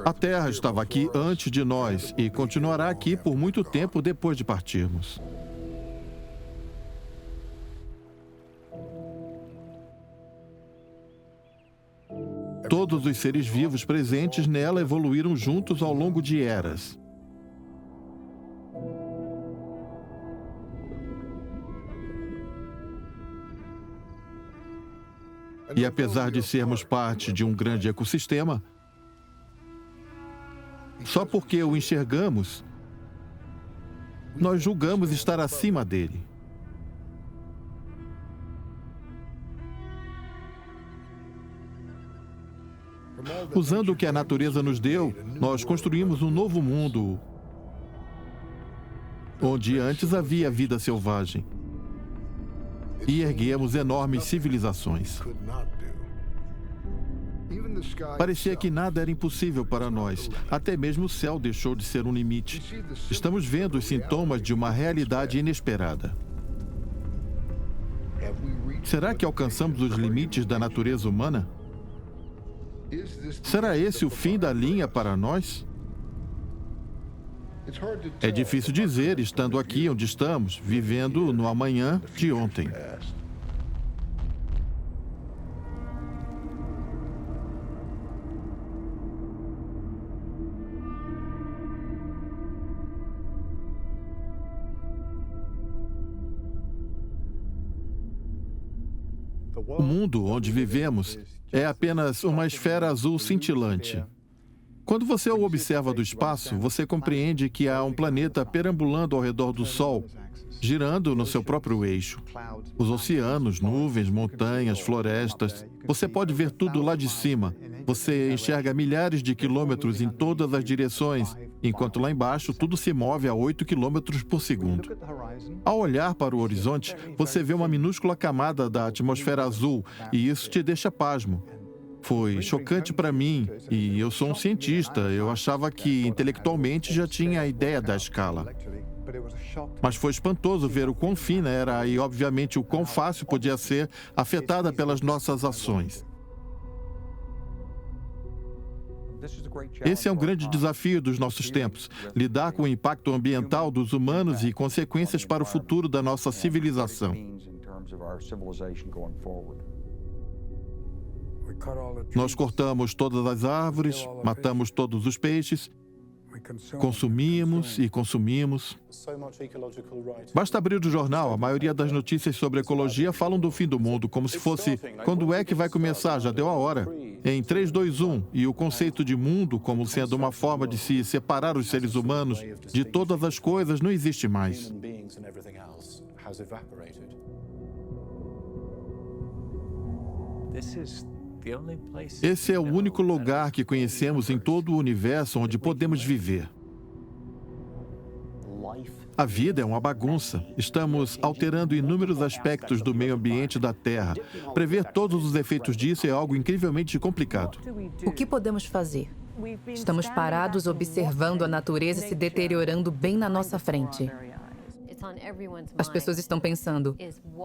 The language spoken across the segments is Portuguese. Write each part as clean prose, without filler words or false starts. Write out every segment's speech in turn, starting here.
A Terra estava aqui antes de nós e continuará aqui por muito tempo depois de partirmos. Todos os seres vivos presentes nela evoluíram juntos ao longo de eras. E apesar de sermos parte de um grande ecossistema, só porque o enxergamos, nós julgamos estar acima dele. Usando o que a natureza nos deu, nós construímos um novo mundo, onde antes havia vida selvagem, e erguemos enormes civilizações. Parecia que nada era impossível para nós. Até mesmo o céu deixou de ser um limite. Estamos vendo os sintomas de uma realidade inesperada. Será que alcançamos os limites da natureza humana? Será esse o fim da linha para nós? É difícil dizer, estando aqui onde estamos, vivendo no amanhã de ontem. O mundo onde vivemos é apenas uma esfera azul cintilante. Quando você o observa do espaço, você compreende que há um planeta perambulando ao redor do Sol, girando no seu próprio eixo. Os oceanos, nuvens, montanhas, florestas, você pode ver tudo lá de cima. Você enxerga milhares de quilômetros em todas as direções, enquanto lá embaixo tudo se move a 8 quilômetros por segundo. Ao olhar para o horizonte, você vê uma minúscula camada da atmosfera azul, e isso te deixa pasmo. Foi chocante para mim, e eu sou um cientista. Eu achava que intelectualmente já tinha a ideia da escala. Mas foi espantoso ver o quão fina era e, obviamente, o quão fácil podia ser afetada pelas nossas ações. Esse é um grande desafio dos nossos tempos, lidar com o impacto ambiental dos humanos e consequências para o futuro da nossa civilização. Nós cortamos todas as árvores, matamos todos os peixes, consumimos e consumimos. Basta abrir o jornal, a maioria das notícias sobre ecologia falam do fim do mundo, como se fosse, quando é que vai começar? Já deu a hora. Em 3, 2, 1, e o conceito de mundo como sendo uma forma de se separar os seres humanos de todas as coisas não existe mais. Esse é o único lugar que conhecemos em todo o universo onde podemos viver. A vida é uma bagunça. Estamos alterando inúmeros aspectos do meio ambiente da Terra. Prever todos os efeitos disso é algo incrivelmente complicado. O que podemos fazer? Estamos parados observando a natureza se deteriorando bem na nossa frente. As pessoas estão pensando,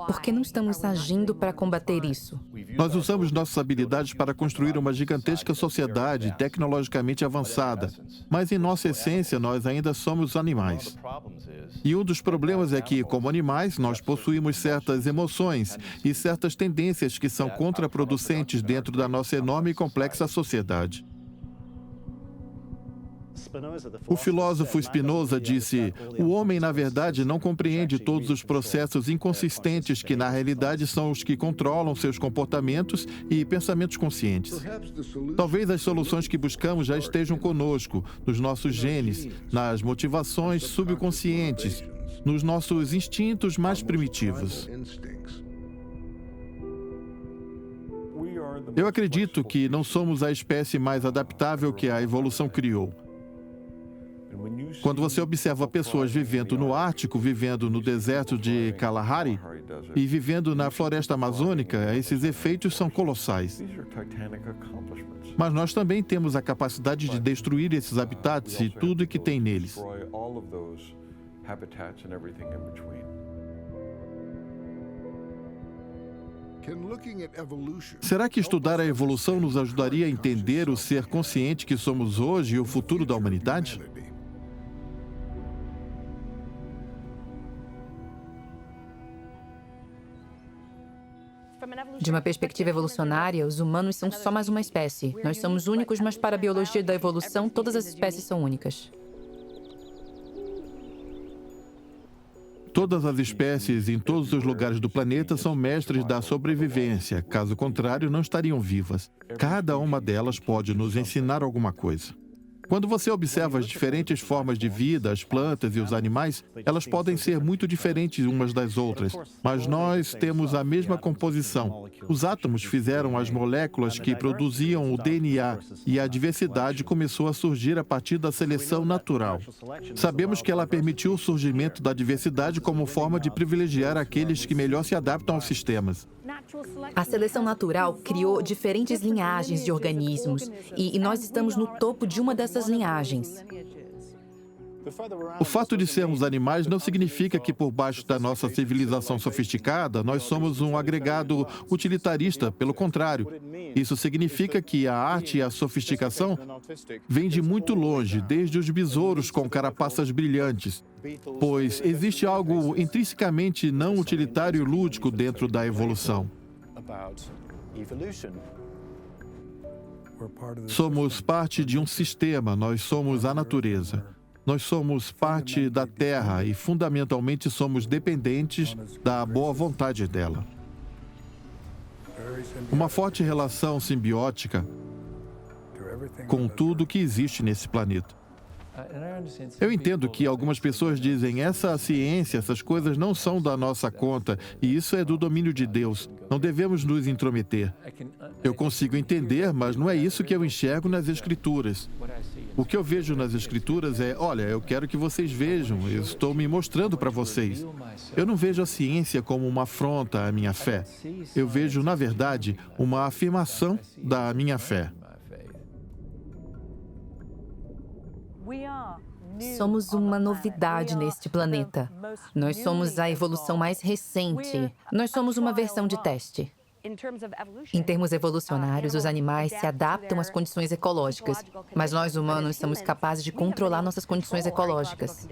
por que não estamos agindo para combater isso? Nós usamos nossas habilidades para construir uma gigantesca sociedade tecnologicamente avançada, mas em nossa essência nós ainda somos animais. E um dos problemas é que, como animais, nós possuímos certas emoções e certas tendências que são contraproducentes dentro da nossa enorme e complexa sociedade. O filósofo Spinoza disse: o homem, na verdade, não compreende todos os processos inconsistentes que, na realidade, são os que controlam seus comportamentos e pensamentos conscientes. Talvez as soluções que buscamos já estejam conosco, nos nossos genes, nas motivações subconscientes, nos nossos instintos mais primitivos. Eu acredito que não somos a espécie mais adaptável que a evolução criou. Quando você observa pessoas vivendo no Ártico, vivendo no deserto de Kalahari e vivendo na floresta amazônica, esses efeitos são colossais. Mas nós também temos a capacidade de destruir esses habitats e tudo que tem neles. Será que estudar a evolução nos ajudaria a entender o ser consciente que somos hoje e o futuro da humanidade? De uma perspectiva evolucionária, os humanos são só mais uma espécie. Nós somos únicos, mas para a biologia da evolução, todas as espécies são únicas. Todas as espécies em todos os lugares do planeta são mestres da sobrevivência. Caso contrário, não estariam vivas. Cada uma delas pode nos ensinar alguma coisa. Quando você observa as diferentes formas de vida, as plantas e os animais, elas podem ser muito diferentes umas das outras, mas nós temos a mesma composição. Os átomos fizeram as moléculas que produziam o DNA e a diversidade começou a surgir a partir da seleção natural. Sabemos que ela permitiu o surgimento da diversidade como forma de privilegiar aqueles que melhor se adaptam aos sistemas. A seleção natural criou diferentes linhagens de organismos e nós estamos no topo de uma dessas linhagens. O fato de sermos animais não significa que por baixo da nossa civilização sofisticada nós somos um agregado utilitarista, pelo contrário. Isso significa que a arte e a sofisticação vêm de muito longe, desde os besouros com carapaças brilhantes, pois existe algo intrinsecamente não utilitário e lúdico dentro da evolução. Somos parte de um sistema, nós somos a natureza. Nós somos parte da Terra e, fundamentalmente, somos dependentes da boa vontade dela. Uma forte relação simbiótica com tudo que existe nesse planeta. Eu entendo que algumas pessoas dizem essa ciência, essas coisas não são da nossa conta e isso é do domínio de Deus. Não devemos nos intrometer. Eu consigo entender, mas não é isso que eu enxergo nas Escrituras. O que eu vejo nas Escrituras é, olha, eu quero que vocês vejam, eu estou me mostrando para vocês. Eu não vejo a ciência como uma afronta à minha fé. Eu vejo, na verdade, uma afirmação da minha fé. Somos uma novidade neste planeta. Nós somos a evolução mais recente. Nós somos uma versão de teste. Em termos evolucionários, os animais se adaptam às condições ecológicas, mas nós humanos somos capazes de controlar nossas condições ecológicas.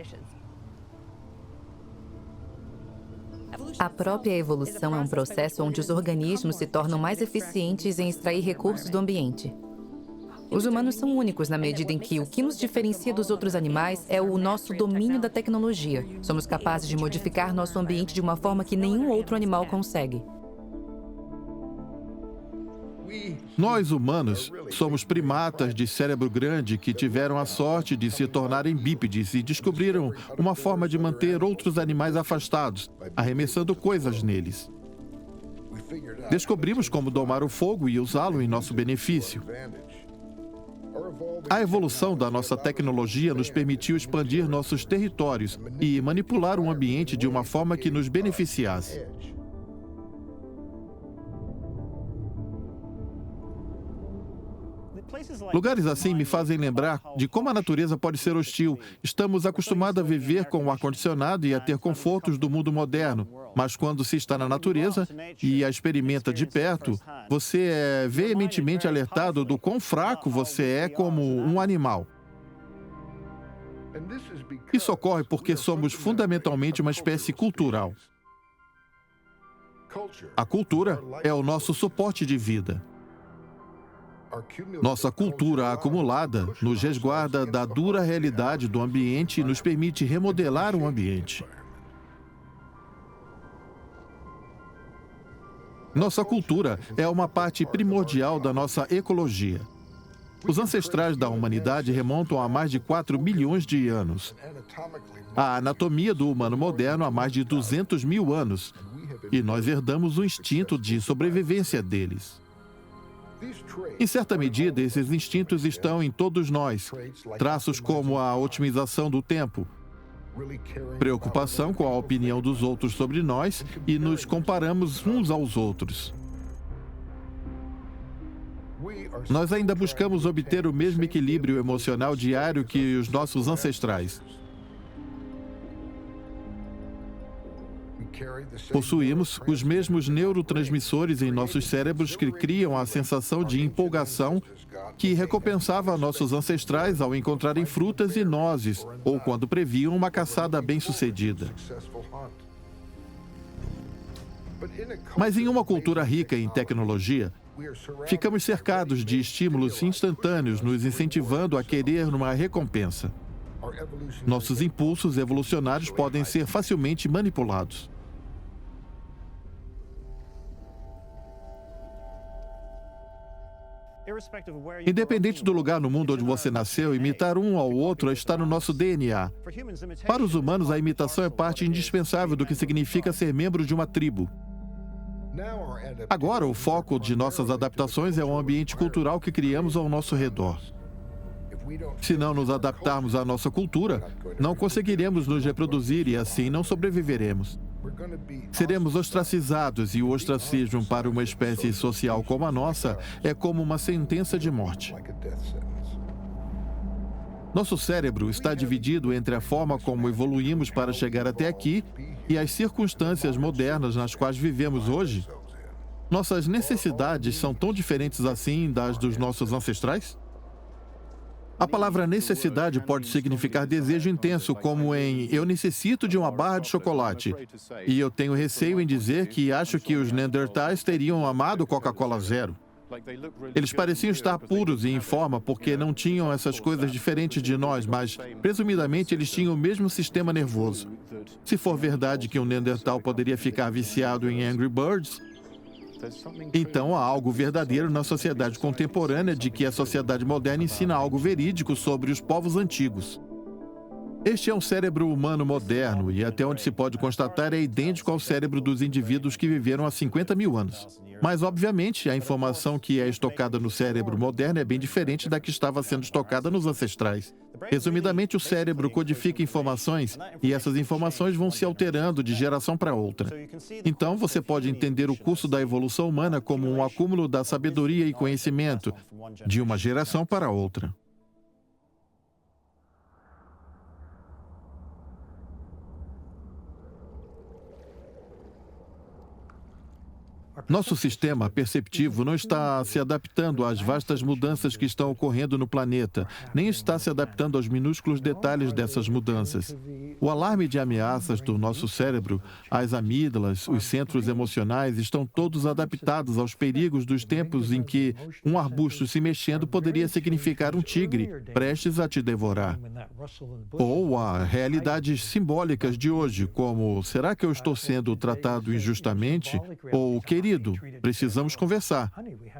A própria evolução é um processo onde os organismos se tornam mais eficientes em extrair recursos do ambiente. Os humanos são únicos na medida em que o que nos diferencia dos outros animais é o nosso domínio da tecnologia. Somos capazes de modificar nosso ambiente de uma forma que nenhum outro animal consegue. Nós, humanos, somos primatas de cérebro grande que tiveram a sorte de se tornarem bípedes e descobriram uma forma de manter outros animais afastados, arremessando coisas neles. Descobrimos como domar o fogo e usá-lo em nosso benefício. A evolução da nossa tecnologia nos permitiu expandir nossos territórios e manipular o ambiente de uma forma que nos beneficiasse. Lugares assim me fazem lembrar de como a natureza pode ser hostil. Estamos acostumados a viver com o ar-condicionado e a ter confortos do mundo moderno. Mas quando se está na natureza e a experimenta de perto, você é veementemente alertado do quão fraco você é como um animal. Isso ocorre porque somos fundamentalmente uma espécie cultural. A cultura é o nosso suporte de vida. Nossa cultura acumulada nos resguarda da dura realidade do ambiente e nos permite remodelar o ambiente. Nossa cultura é uma parte primordial da nossa ecologia. Os ancestrais da humanidade remontam a mais de 4 milhões de anos. A anatomia do humano moderno há mais de 200 mil anos. E nós herdamos o instinto de sobrevivência deles. Em certa medida, esses instintos estão em todos nós. Traços como a otimização do tempo, preocupação com a opinião dos outros sobre nós e nos comparamos uns aos outros. Nós ainda buscamos obter o mesmo equilíbrio emocional diário que os nossos ancestrais. Possuímos os mesmos neurotransmissores em nossos cérebros que criam a sensação de empolgação que recompensava nossos ancestrais ao encontrarem frutas e nozes ou quando previam uma caçada bem-sucedida. Mas em uma cultura rica em tecnologia, ficamos cercados de estímulos instantâneos, nos incentivando a querer uma recompensa. Nossos impulsos evolucionários podem ser facilmente manipulados. Independente do lugar no mundo onde você nasceu, imitar um ao outro está no nosso DNA. Para os humanos, a imitação é parte indispensável do que significa ser membro de uma tribo. Agora, o foco de nossas adaptações é o ambiente cultural que criamos ao nosso redor. Se não nos adaptarmos à nossa cultura, não conseguiremos nos reproduzir e assim não sobreviveremos. Seremos ostracizados e o ostracismo para uma espécie social como a nossa é como uma sentença de morte. Nosso cérebro está dividido entre a forma como evoluímos para chegar até aqui e as circunstâncias modernas nas quais vivemos hoje. Nossas necessidades são tão diferentes assim das dos nossos ancestrais? A palavra necessidade pode significar desejo intenso, como em eu necessito de uma barra de chocolate. E eu tenho receio em dizer que acho que os Neandertais teriam amado Coca-Cola Zero. Eles pareciam estar puros e em forma porque não tinham essas coisas diferentes de nós, mas, presumidamente, eles tinham o mesmo sistema nervoso. Se for verdade que um Neandertal poderia ficar viciado em Angry Birds, então há algo verdadeiro na sociedade contemporânea de que a sociedade moderna ensina algo verídico sobre os povos antigos. Este é um cérebro humano moderno e, até onde se pode constatar, é idêntico ao cérebro dos indivíduos que viveram há 50 mil anos. Mas, obviamente, a informação que é estocada no cérebro moderno é bem diferente da que estava sendo estocada nos ancestrais. Resumidamente, o cérebro codifica informações e essas informações vão se alterando de geração para outra. Então, você pode entender o curso da evolução humana como um acúmulo da sabedoria e conhecimento de uma geração para outra. Nosso sistema perceptivo não está se adaptando às vastas mudanças que estão ocorrendo no planeta, nem está se adaptando aos minúsculos detalhes dessas mudanças. O alarme de ameaças do nosso cérebro, as amígdalas, os centros emocionais estão todos adaptados aos perigos dos tempos em que um arbusto se mexendo poderia significar um tigre prestes a te devorar. Ou a realidades simbólicas de hoje, como será que eu estou sendo tratado injustamente? Ou querido, precisamos conversar.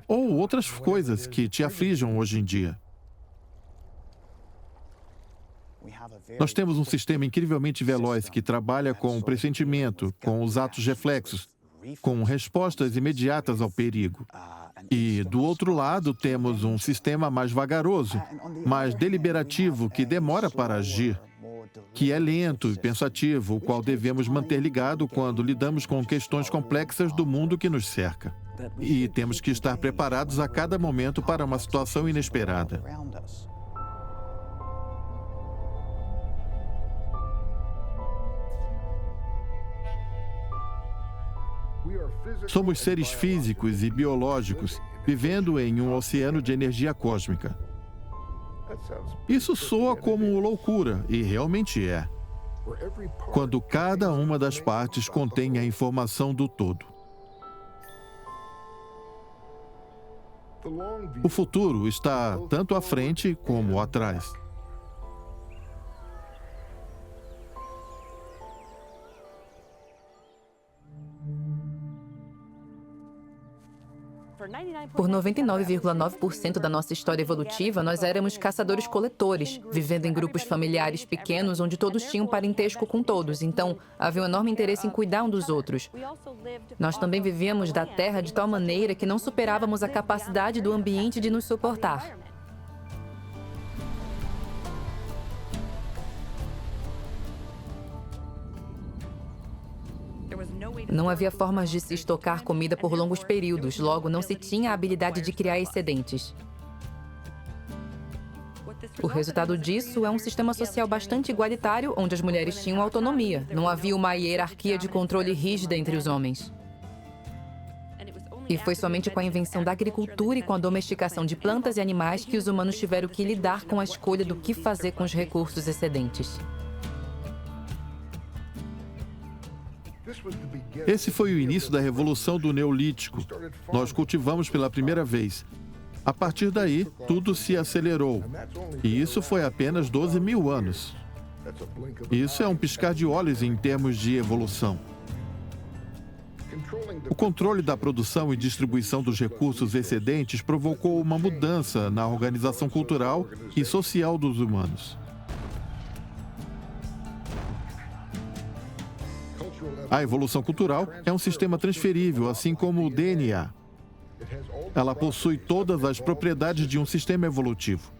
Ou outras coisas que te aflijam hoje em dia. Nós temos um sistema incrivelmente veloz que trabalha com o pressentimento, com os atos reflexos, com respostas imediatas ao perigo. E, do outro lado, temos um sistema mais vagaroso, mais deliberativo, que demora para agir, que é lento e pensativo, o qual devemos manter ligado quando lidamos com questões complexas do mundo que nos cerca. E temos que estar preparados a cada momento para uma situação inesperada. Somos seres físicos e biológicos vivendo em um oceano de energia cósmica. Isso soa como loucura, e realmente é, quando cada uma das partes contém a informação do todo. O futuro está tanto à frente como atrás. Por 99,9% da nossa história evolutiva, nós éramos caçadores-coletores, vivendo em grupos familiares pequenos onde todos tinham parentesco com todos, então havia um enorme interesse em cuidar um dos outros. Nós também vivíamos da terra de tal maneira que não superávamos a capacidade do ambiente de nos suportar. Não havia formas de se estocar comida por longos períodos, logo não se tinha a habilidade de criar excedentes. O resultado disso é um sistema social bastante igualitário, onde as mulheres tinham autonomia. Não havia uma hierarquia de controle rígida entre os homens. E foi somente com a invenção da agricultura e com a domesticação de plantas e animais que os humanos tiveram que lidar com a escolha do que fazer com os recursos excedentes. Esse foi o início da Revolução do Neolítico. Nós cultivamos pela primeira vez. A partir daí, tudo se acelerou. E isso foi apenas 12 mil anos. Isso é um piscar de olhos em termos de evolução. O controle da produção e distribuição dos recursos excedentes provocou uma mudança na organização cultural e social dos humanos. A evolução cultural é um sistema transferível, assim como o DNA. Ela possui todas as propriedades de um sistema evolutivo.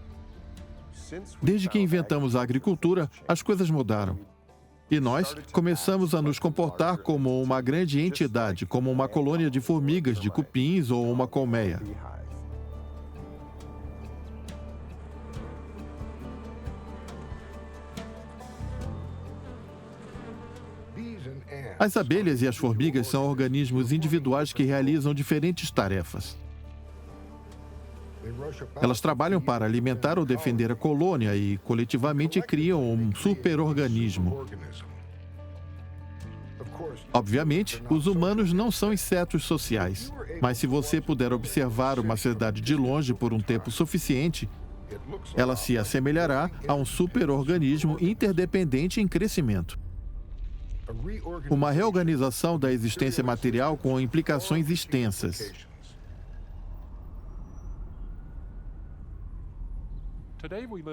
Desde que inventamos a agricultura, as coisas mudaram. E nós começamos a nos comportar como uma grande entidade, como uma colônia de formigas, de cupins ou uma colmeia. As abelhas e as formigas são organismos individuais que realizam diferentes tarefas. Elas trabalham para alimentar ou defender a colônia e, coletivamente, criam um superorganismo. Obviamente, os humanos não são insetos sociais, mas se você puder observar uma cidade de longe por um tempo suficiente, ela se assemelhará a um superorganismo interdependente em crescimento. Uma reorganização da existência material com implicações extensas.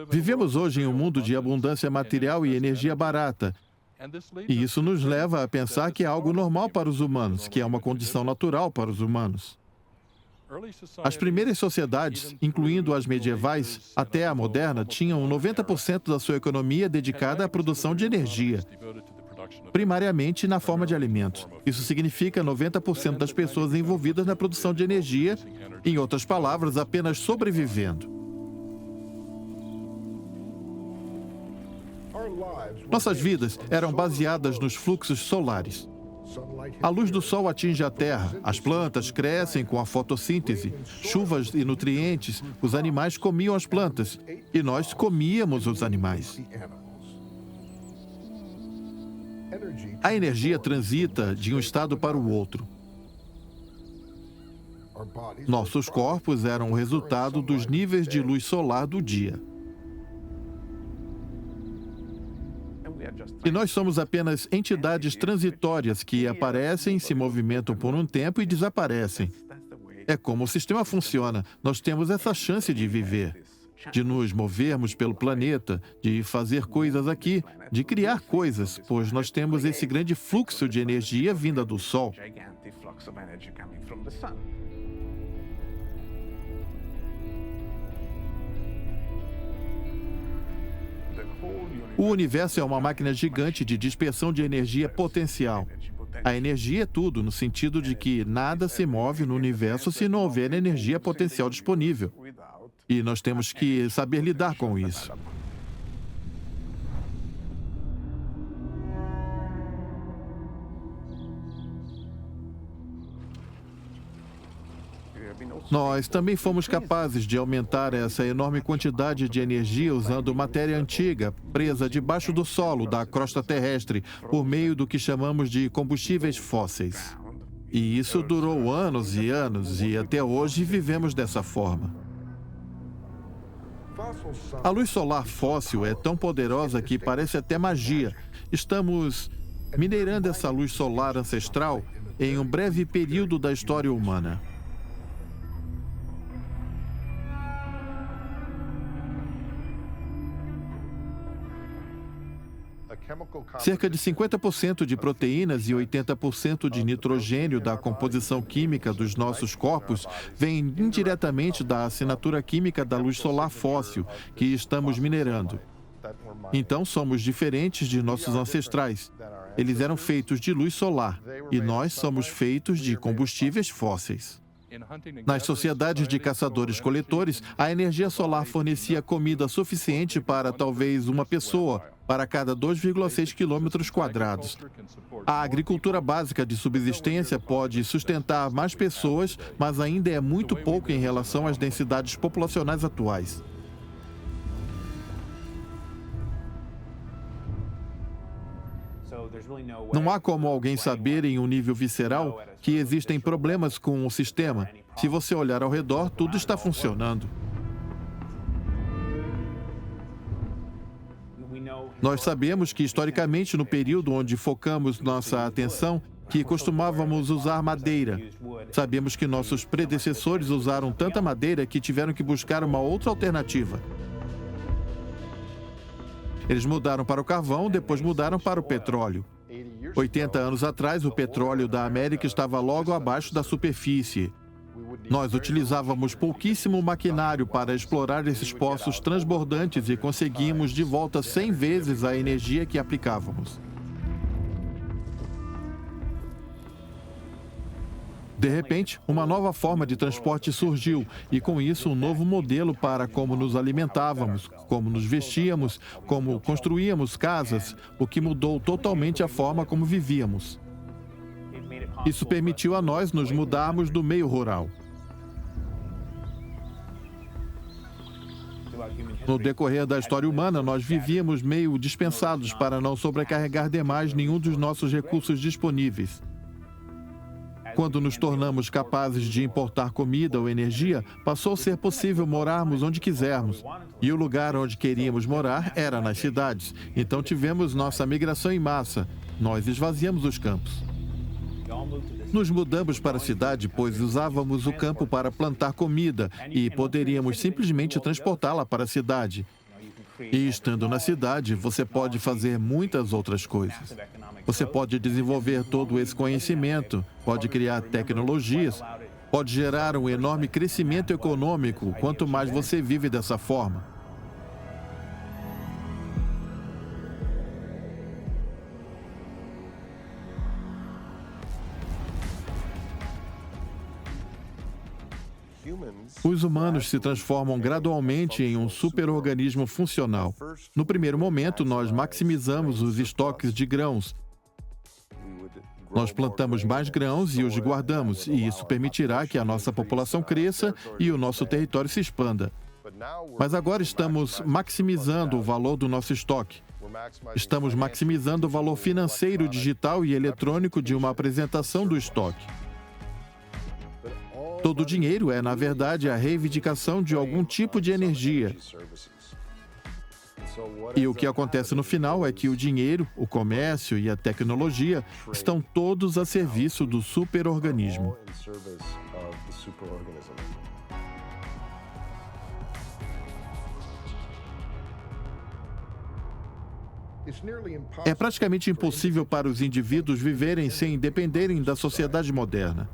Vivemos hoje em um mundo de abundância material e energia barata, e isso nos leva a pensar que é algo normal para os humanos, que é uma condição natural para os humanos. As primeiras sociedades, incluindo as medievais até a moderna, tinham 90% da sua economia dedicada à produção de energia, primariamente na forma de alimentos. Isso significa 90% das pessoas envolvidas na produção de energia, em outras palavras, apenas sobrevivendo. Nossas vidas eram baseadas nos fluxos solares. A luz do sol atinge a terra, as plantas crescem com a fotossíntese, chuvas e nutrientes, os animais comiam as plantas e nós comíamos os animais. A energia transita de um estado para o outro. Nossos corpos eram o resultado dos níveis de luz solar do dia. E nós somos apenas entidades transitórias que aparecem, se movimentam por um tempo e desaparecem. É como o sistema funciona. Nós temos essa chance de viver, de nos movermos pelo planeta, de fazer coisas aqui, de criar coisas, pois nós temos esse grande fluxo de energia vinda do Sol. O universo é uma máquina gigante de dispersão de energia potencial. A energia é tudo, no sentido de que nada se move no universo se não houver energia potencial disponível. E nós temos que saber lidar com isso. Nós também fomos capazes de aumentar essa enorme quantidade de energia usando matéria antiga, presa debaixo do solo da crosta terrestre, por meio do que chamamos de combustíveis fósseis. E isso durou anos e anos, e até hoje vivemos dessa forma. A luz solar fóssil é tão poderosa que parece até magia. Estamos minerando essa luz solar ancestral em um breve período da história humana. Cerca de 50% de proteínas e 80% de nitrogênio da composição química dos nossos corpos vem indiretamente da assinatura química da luz solar fóssil que estamos minerando. Então, somos diferentes de nossos ancestrais. Eles eram feitos de luz solar e nós somos feitos de combustíveis fósseis. Nas sociedades de caçadores-coletores, a energia solar fornecia comida suficiente para talvez uma pessoa para cada 2,6 quilômetros quadrados. A agricultura básica de subsistência pode sustentar mais pessoas, mas ainda é muito pouco em relação às densidades populacionais atuais. Não há como alguém saber em um nível visceral que existem problemas com o sistema. Se você olhar ao redor, tudo está funcionando. Nós sabemos que, historicamente, no período onde focamos nossa atenção, que costumávamos usar madeira. Sabemos que nossos predecessores usaram tanta madeira que tiveram que buscar uma outra alternativa. Eles mudaram para o carvão, depois mudaram para o petróleo. 80 anos atrás, o petróleo da América estava logo abaixo da superfície. Nós utilizávamos pouquíssimo maquinário para explorar esses poços transbordantes e conseguimos de volta 100 vezes a energia que aplicávamos. De repente, uma nova forma de transporte surgiu e, com isso, um novo modelo para como nos alimentávamos, como nos vestíamos, como construíamos casas, o que mudou totalmente a forma como vivíamos. Isso permitiu a nós nos mudarmos do meio rural. No decorrer da história humana, nós vivíamos meio dispensados para não sobrecarregar demais nenhum dos nossos recursos disponíveis. Quando nos tornamos capazes de importar comida ou energia, passou a ser possível morarmos onde quisermos. E o lugar onde queríamos morar era nas cidades. Então tivemos nossa migração em massa. Nós esvaziamos os campos. Nos mudamos para a cidade, pois usávamos o campo para plantar comida e poderíamos simplesmente transportá-la para a cidade. E estando na cidade, você pode fazer muitas outras coisas. Você pode desenvolver todo esse conhecimento, pode criar tecnologias, pode gerar um enorme crescimento econômico, quanto mais você vive dessa forma. Os humanos se transformam gradualmente em um superorganismo funcional. No primeiro momento, nós maximizamos os estoques de grãos. Nós plantamos mais grãos e os guardamos, e isso permitirá que a nossa população cresça e o nosso território se expanda. Mas agora estamos maximizando o valor do nosso estoque. Estamos maximizando o valor financeiro, digital e eletrônico de uma apresentação do estoque. Todo o dinheiro é, na verdade, a reivindicação de algum tipo de energia. E o que acontece no final é que o dinheiro, o comércio e a tecnologia estão todos a serviço do superorganismo. É praticamente impossível para os indivíduos viverem sem dependerem da sociedade moderna.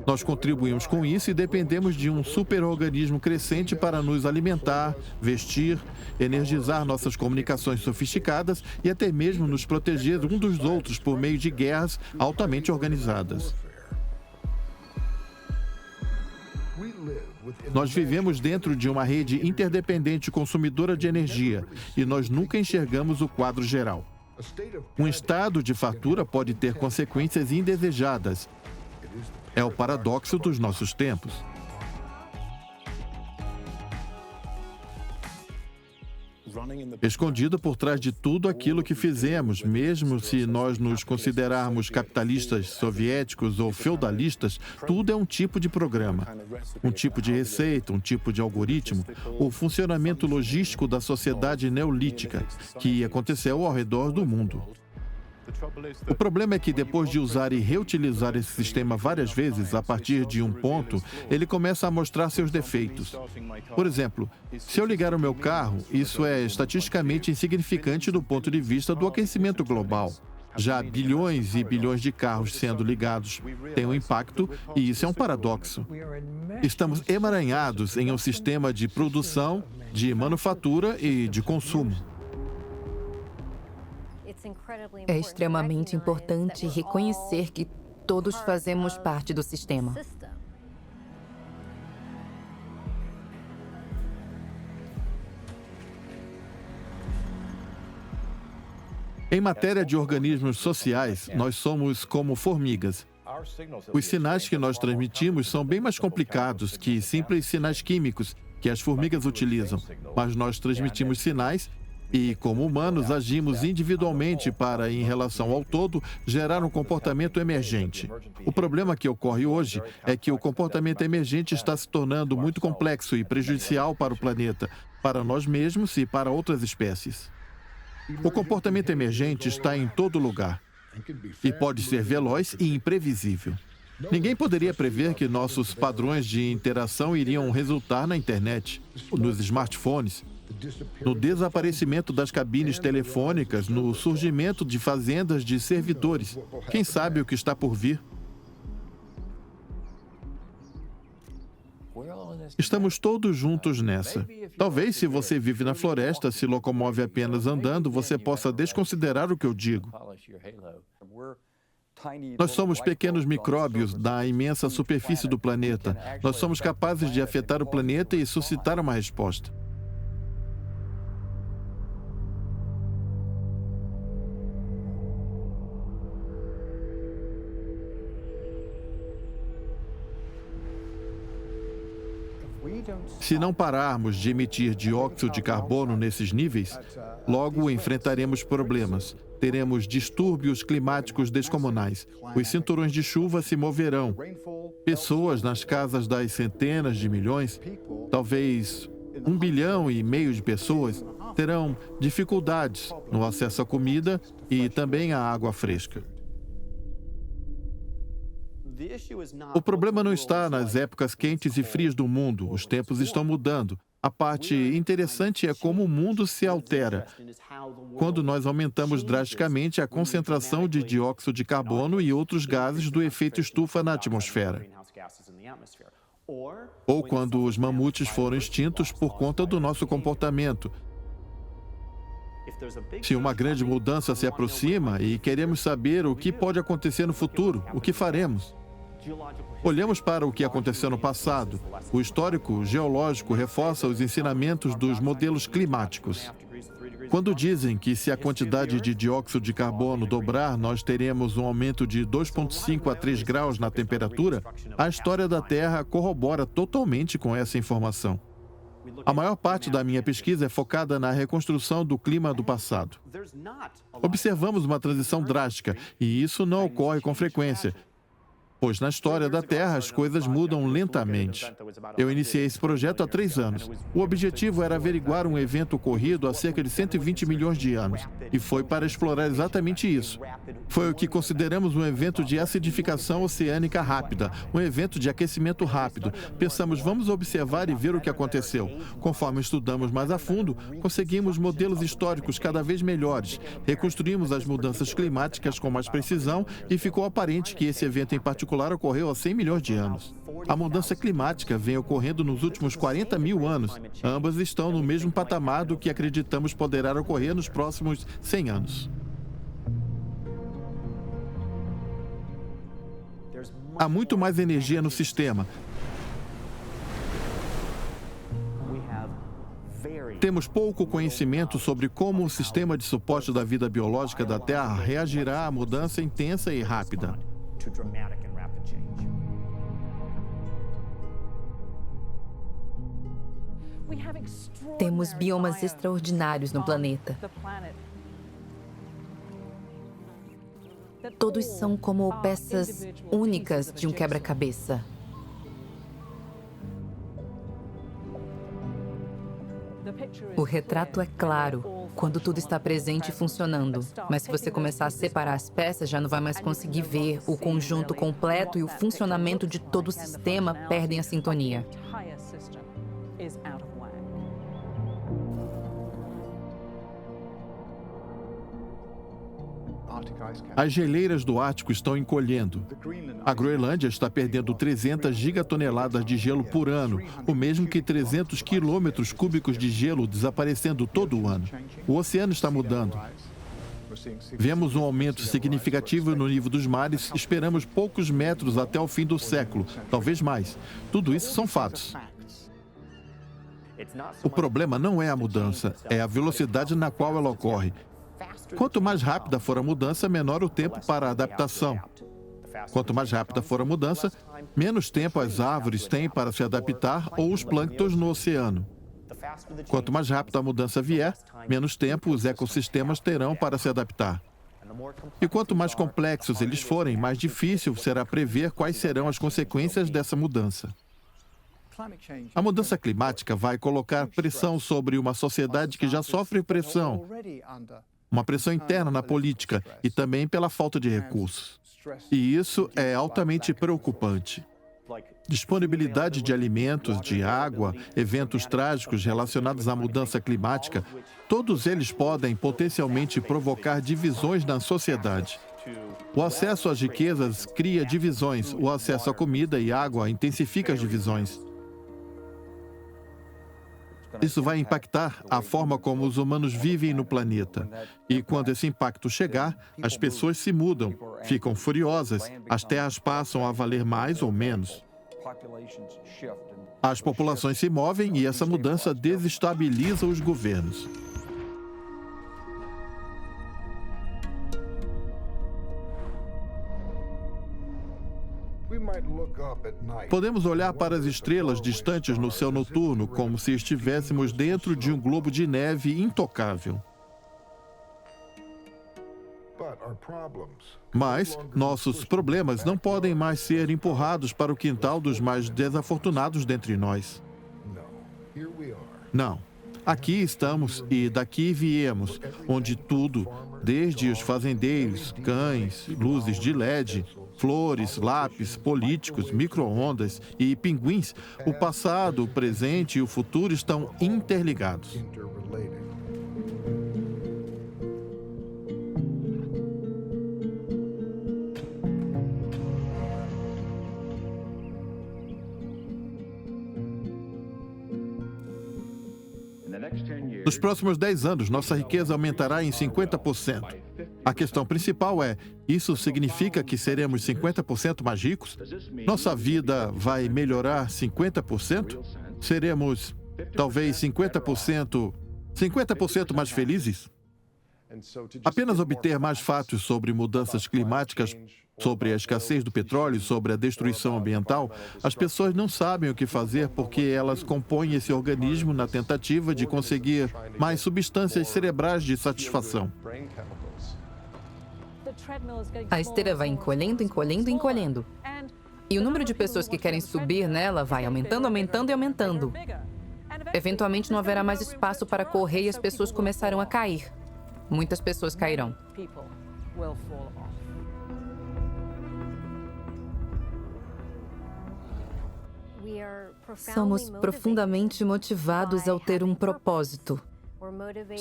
Nós contribuímos com isso e dependemos de um superorganismo crescente para nos alimentar, vestir, energizar nossas comunicações sofisticadas e até mesmo nos proteger um dos outros por meio de guerras altamente organizadas. Nós vivemos dentro de uma rede interdependente consumidora de energia e nós nunca enxergamos o quadro geral. Um estado de fartura pode ter consequências indesejadas. É o paradoxo dos nossos tempos. Escondido por trás de tudo aquilo que fizemos, mesmo se nós nos considerarmos capitalistas soviéticos ou feudalistas, tudo é um tipo de programa, um tipo de receita, um tipo de algoritmo, o funcionamento logístico da sociedade neolítica, que aconteceu ao redor do mundo. O problema é que depois de usar e reutilizar esse sistema várias vezes, a partir de um ponto, ele começa a mostrar seus defeitos. Por exemplo, se eu ligar o meu carro, isso é estatisticamente insignificante do ponto de vista do aquecimento global. Já bilhões e bilhões de carros sendo ligados têm um impacto e isso é um paradoxo. Estamos emaranhados em um sistema de produção, de manufatura e de consumo. É extremamente importante reconhecer que todos fazemos parte do sistema. Em matéria de organismos sociais, nós somos como formigas. Os sinais que nós transmitimos são bem mais complicados que simples sinais químicos que as formigas utilizam, mas nós transmitimos sinais e, como humanos, agimos individualmente para, em relação ao todo, gerar um comportamento emergente. O problema que ocorre hoje é que o comportamento emergente está se tornando muito complexo e prejudicial para o planeta, para nós mesmos e para outras espécies. O comportamento emergente está em todo lugar e pode ser veloz e imprevisível. Ninguém poderia prever que nossos padrões de interação iriam resultar na internet, nos smartphones, no desaparecimento das cabines telefônicas, no surgimento de fazendas de servidores. Quem sabe o que está por vir? Estamos todos juntos nessa. Talvez, se você vive na floresta, se locomove apenas andando, você possa desconsiderar o que eu digo. Nós somos pequenos micróbios da imensa superfície do planeta. Nós somos capazes de afetar o planeta e suscitar uma resposta. Se não pararmos de emitir dióxido de carbono nesses níveis, logo enfrentaremos problemas. Teremos distúrbios climáticos descomunais. Os cinturões de chuva se moverão. Pessoas nas casas das centenas de milhões, talvez 1,5 bilhão de pessoas, terão dificuldades no acesso à comida e também à água fresca. O problema não está nas épocas quentes e frias do mundo. Os tempos estão mudando. A parte interessante é como o mundo se altera quando nós aumentamos drasticamente a concentração de dióxido de carbono e outros gases do efeito estufa na atmosfera. Ou quando os mamutes foram extintos por conta do nosso comportamento. Se uma grande mudança se aproxima e queremos saber o que pode acontecer no futuro, o que faremos? Olhamos para o que aconteceu no passado. O histórico geológico reforça os ensinamentos dos modelos climáticos. Quando dizem que se a quantidade de dióxido de carbono dobrar, nós teremos um aumento de 2,5 a 3 graus na temperatura, a história da Terra corrobora totalmente com essa informação. A maior parte da minha pesquisa é focada na reconstrução do clima do passado. Observamos uma transição drástica, e isso não ocorre com frequência, pois na história da Terra as coisas mudam lentamente. Eu iniciei esse projeto há 3 anos. O objetivo era averiguar um evento ocorrido há cerca de 120 milhões de anos, e foi para explorar exatamente isso. Foi o que consideramos um evento de acidificação oceânica rápida, um evento de aquecimento rápido. Pensamos, vamos observar e ver o que aconteceu. Conforme estudamos mais a fundo, conseguimos modelos históricos cada vez melhores, reconstruímos as mudanças climáticas com mais precisão e ficou aparente que esse evento em particular ocorreu há 100 milhões de anos. A mudança climática vem ocorrendo nos últimos 40 mil anos. Ambas estão no mesmo patamar do que acreditamos poderá ocorrer nos próximos 100 anos. Há muito mais energia no sistema. Temos pouco conhecimento sobre como o sistema de suporte da vida biológica da Terra reagirá à mudança intensa e rápida. Temos biomas extraordinários no planeta. Todos são como peças únicas de um quebra-cabeça. O retrato é claro quando tudo está presente e funcionando, mas se você começar a separar as peças, já não vai mais conseguir ver. O conjunto completo e o funcionamento de todo o sistema perdem a sintonia. As geleiras do Ártico estão encolhendo. A Groenlândia está perdendo 300 gigatoneladas de gelo por ano, o mesmo que 300 quilômetros cúbicos de gelo desaparecendo todo o ano. O oceano está mudando. Vemos um aumento significativo no nível dos mares, esperamos poucos metros até o fim do século, talvez mais. Tudo isso são fatos. O problema não é a mudança, é a velocidade na qual ela ocorre. Quanto mais rápida for a mudança, menor o tempo para a adaptação. Quanto mais rápida for a mudança, menos tempo as árvores têm para se adaptar ou os plânctons no oceano. Quanto mais rápido a mudança vier, menos tempo os ecossistemas terão para se adaptar. E quanto mais complexos eles forem, mais difícil será prever quais serão as consequências dessa mudança. A mudança climática vai colocar pressão sobre uma sociedade que já sofre pressão, uma pressão interna na política e também pela falta de recursos. E isso é altamente preocupante. Disponibilidade de alimentos, de água, eventos trágicos relacionados à mudança climática, todos eles podem potencialmente provocar divisões na sociedade. O acesso às riquezas cria divisões, o acesso à comida e água intensifica as divisões. Isso vai impactar a forma como os humanos vivem no planeta. E quando esse impacto chegar, as pessoas se mudam, ficam furiosas, as terras passam a valer mais ou menos. As populações se movem e essa mudança desestabiliza os governos. Podemos olhar para as estrelas distantes no céu noturno como se estivéssemos dentro de um globo de neve intocável. Mas nossos problemas não podem mais ser empurrados para o quintal dos mais desafortunados dentre nós. Não. Aqui estamos e daqui viemos, onde tudo, desde os fazendeiros, cães, luzes de LED, flores, lápis, políticos, micro-ondas e pinguins, o passado, o presente e o futuro estão interligados. Nos próximos 10 anos, nossa riqueza aumentará em 50%. A questão principal é, isso significa que seremos 50% mais ricos? Nossa vida vai melhorar 50%? Seremos, talvez, 50% mais felizes? Apenas obter mais fatos sobre mudanças climáticas, sobre a escassez do petróleo, sobre a destruição ambiental, as pessoas não sabem o que fazer porque elas compõem esse organismo na tentativa de conseguir mais substâncias cerebrais de satisfação. A esteira vai encolhendo, encolhendo, encolhendo. E o número de pessoas que querem subir nela vai aumentando, aumentando e aumentando. Eventualmente não haverá mais espaço para correr e as pessoas começarão a cair. Muitas pessoas cairão. Somos profundamente motivados ao ter um propósito.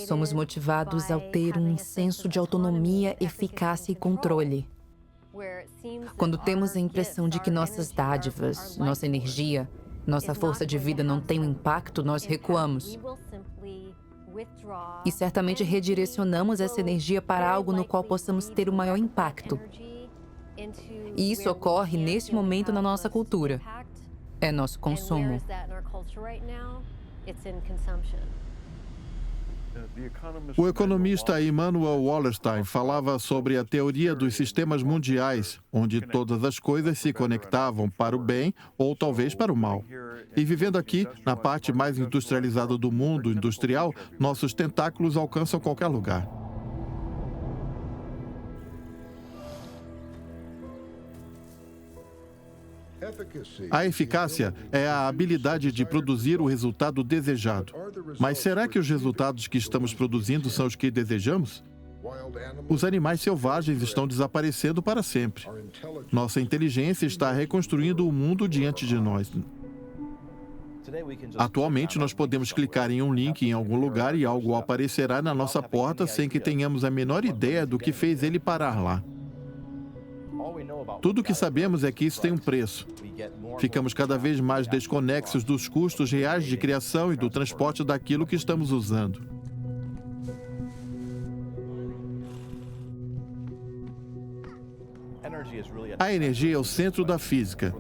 Somos motivados ao ter um senso de autonomia, eficácia e controle. Quando temos a impressão de que nossas dádivas, nossa energia, nossa força de vida não tem um impacto, nós recuamos. E certamente redirecionamos essa energia para algo no qual possamos ter o maior impacto. E isso ocorre neste momento na nossa cultura. É nosso consumo. O economista Immanuel Wallerstein falava sobre a teoria dos sistemas mundiais, onde todas as coisas se conectavam para o bem ou talvez para o mal. E vivendo aqui, na parte mais industrializada do mundo industrial, nossos tentáculos alcançam qualquer lugar. A eficácia é a habilidade de produzir o resultado desejado. Mas será que os resultados que estamos produzindo são os que desejamos? Os animais selvagens estão desaparecendo para sempre. Nossa inteligência está reconstruindo o mundo diante de nós. Atualmente, nós podemos clicar em um link em algum lugar e algo aparecerá na nossa porta sem que tenhamos a menor ideia do que fez ele parar lá. Tudo o que sabemos é que isso tem um preço. Ficamos cada vez mais desconexos dos custos reais de criação e do transporte daquilo que estamos usando. A energia é o centro da física.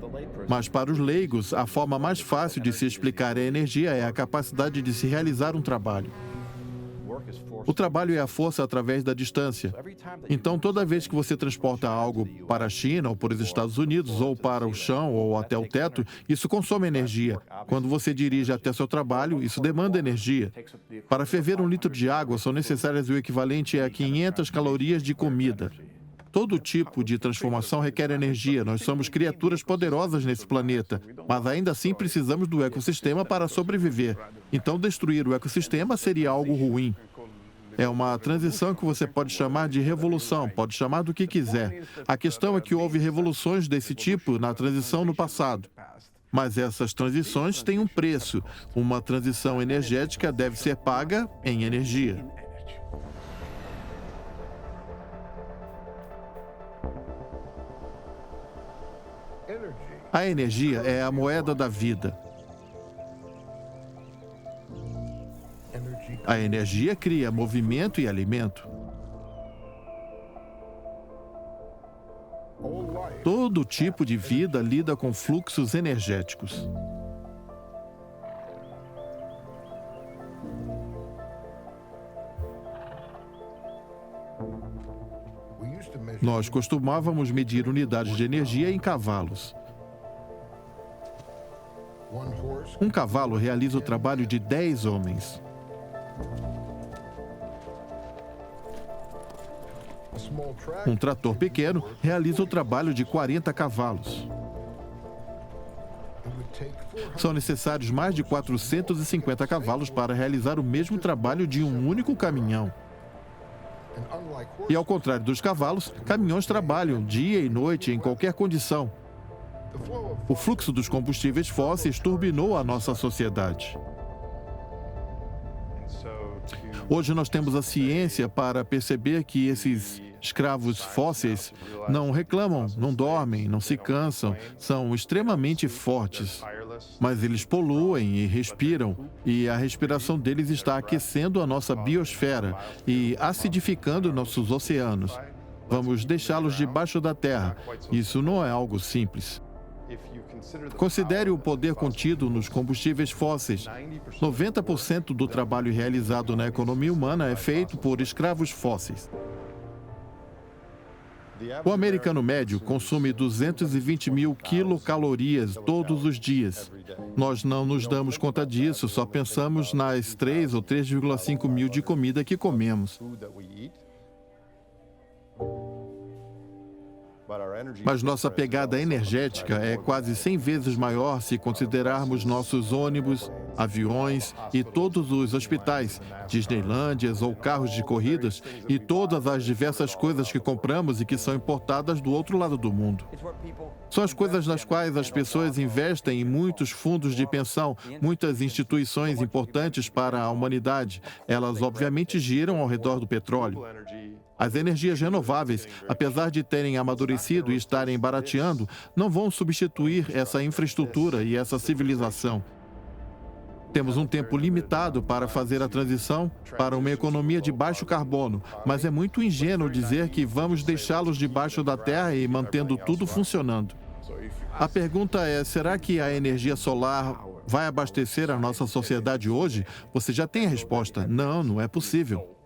Mas para os leigos, a forma mais fácil de se explicar a energia é a capacidade de se realizar um trabalho. O trabalho é a força através da distância. Então, toda vez que você transporta algo para a China, ou para os Estados Unidos, ou para o chão, ou até o teto, isso consome energia. Quando você dirige até seu trabalho, isso demanda energia. Para ferver 1 litro de água, são necessárias o equivalente a 500 calorias de comida. Todo tipo de transformação requer energia. Nós somos criaturas poderosas nesse planeta, mas ainda assim precisamos do ecossistema para sobreviver. Então, destruir o ecossistema seria algo ruim. É uma transição que você pode chamar de revolução, pode chamar do que quiser. A questão é que houve revoluções desse tipo na transição no passado. Mas essas transições têm um preço. Uma transição energética deve ser paga em energia. A energia é a moeda da vida. A energia cria movimento e alimento. Todo tipo de vida lida com fluxos energéticos. Nós costumávamos medir unidades de energia em cavalos. Um cavalo realiza o trabalho de 10 homens. Um trator pequeno realiza o trabalho de 40 cavalos. São necessários mais de 450 cavalos para realizar o mesmo trabalho de um único caminhão. E ao contrário dos cavalos, caminhões trabalham dia e noite em qualquer condição. O fluxo dos combustíveis fósseis turbinou a nossa sociedade. Hoje nós temos a ciência para perceber que esses escravos fósseis não reclamam, não dormem, não se cansam, são extremamente fortes. Mas eles poluem e respiram, e a respiração deles está aquecendo a nossa biosfera e acidificando nossos oceanos. Vamos deixá-los debaixo da terra. Isso não é algo simples. Considere o poder contido nos combustíveis fósseis. 90% do trabalho realizado na economia humana é feito por escravos fósseis. O americano médio consome 220 mil quilocalorias todos os dias. Nós não nos damos conta disso, só pensamos nas 3 ou 3,5 mil de comida que comemos. Mas nossa pegada energética é quase 100 vezes maior se considerarmos nossos ônibus, aviões e todos os hospitais, Disneylândias ou carros de corridas e todas as diversas coisas que compramos e que são importadas do outro lado do mundo. São as coisas nas quais as pessoas investem em muitos fundos de pensão, muitas instituições importantes para a humanidade. Elas obviamente giram ao redor do petróleo. As energias renováveis, apesar de terem amadurecido e estarem barateando, não vão substituir essa infraestrutura e essa civilização. Temos um tempo limitado para fazer a transição para uma economia de baixo carbono, mas é muito ingênuo dizer que vamos deixá-los debaixo da terra e mantendo tudo funcionando. A pergunta é, será que a energia solar vai abastecer a nossa sociedade hoje? Você já tem a resposta. Não, não é possível.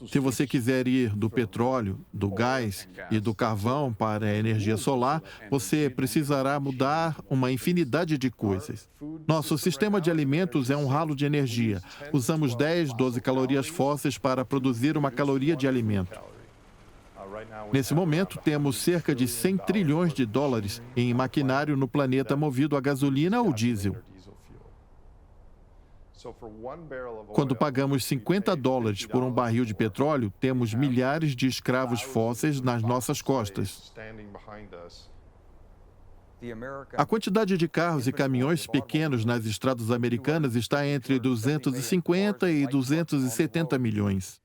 Se você quiser ir do petróleo, do gás e do carvão para a energia solar, você precisará mudar uma infinidade de coisas. Nosso sistema de alimentos é um ralo de energia. Usamos 10, 12 calorias fósseis para produzir uma caloria de alimento. Nesse momento, temos cerca de 100 trilhões de dólares em maquinário no planeta movido a gasolina ou diesel. Quando pagamos $50 por um barril de petróleo, temos milhares de escravos fósseis nas nossas costas. A quantidade de carros e caminhões pequenos nas estradas americanas está entre 250 e 270 milhões.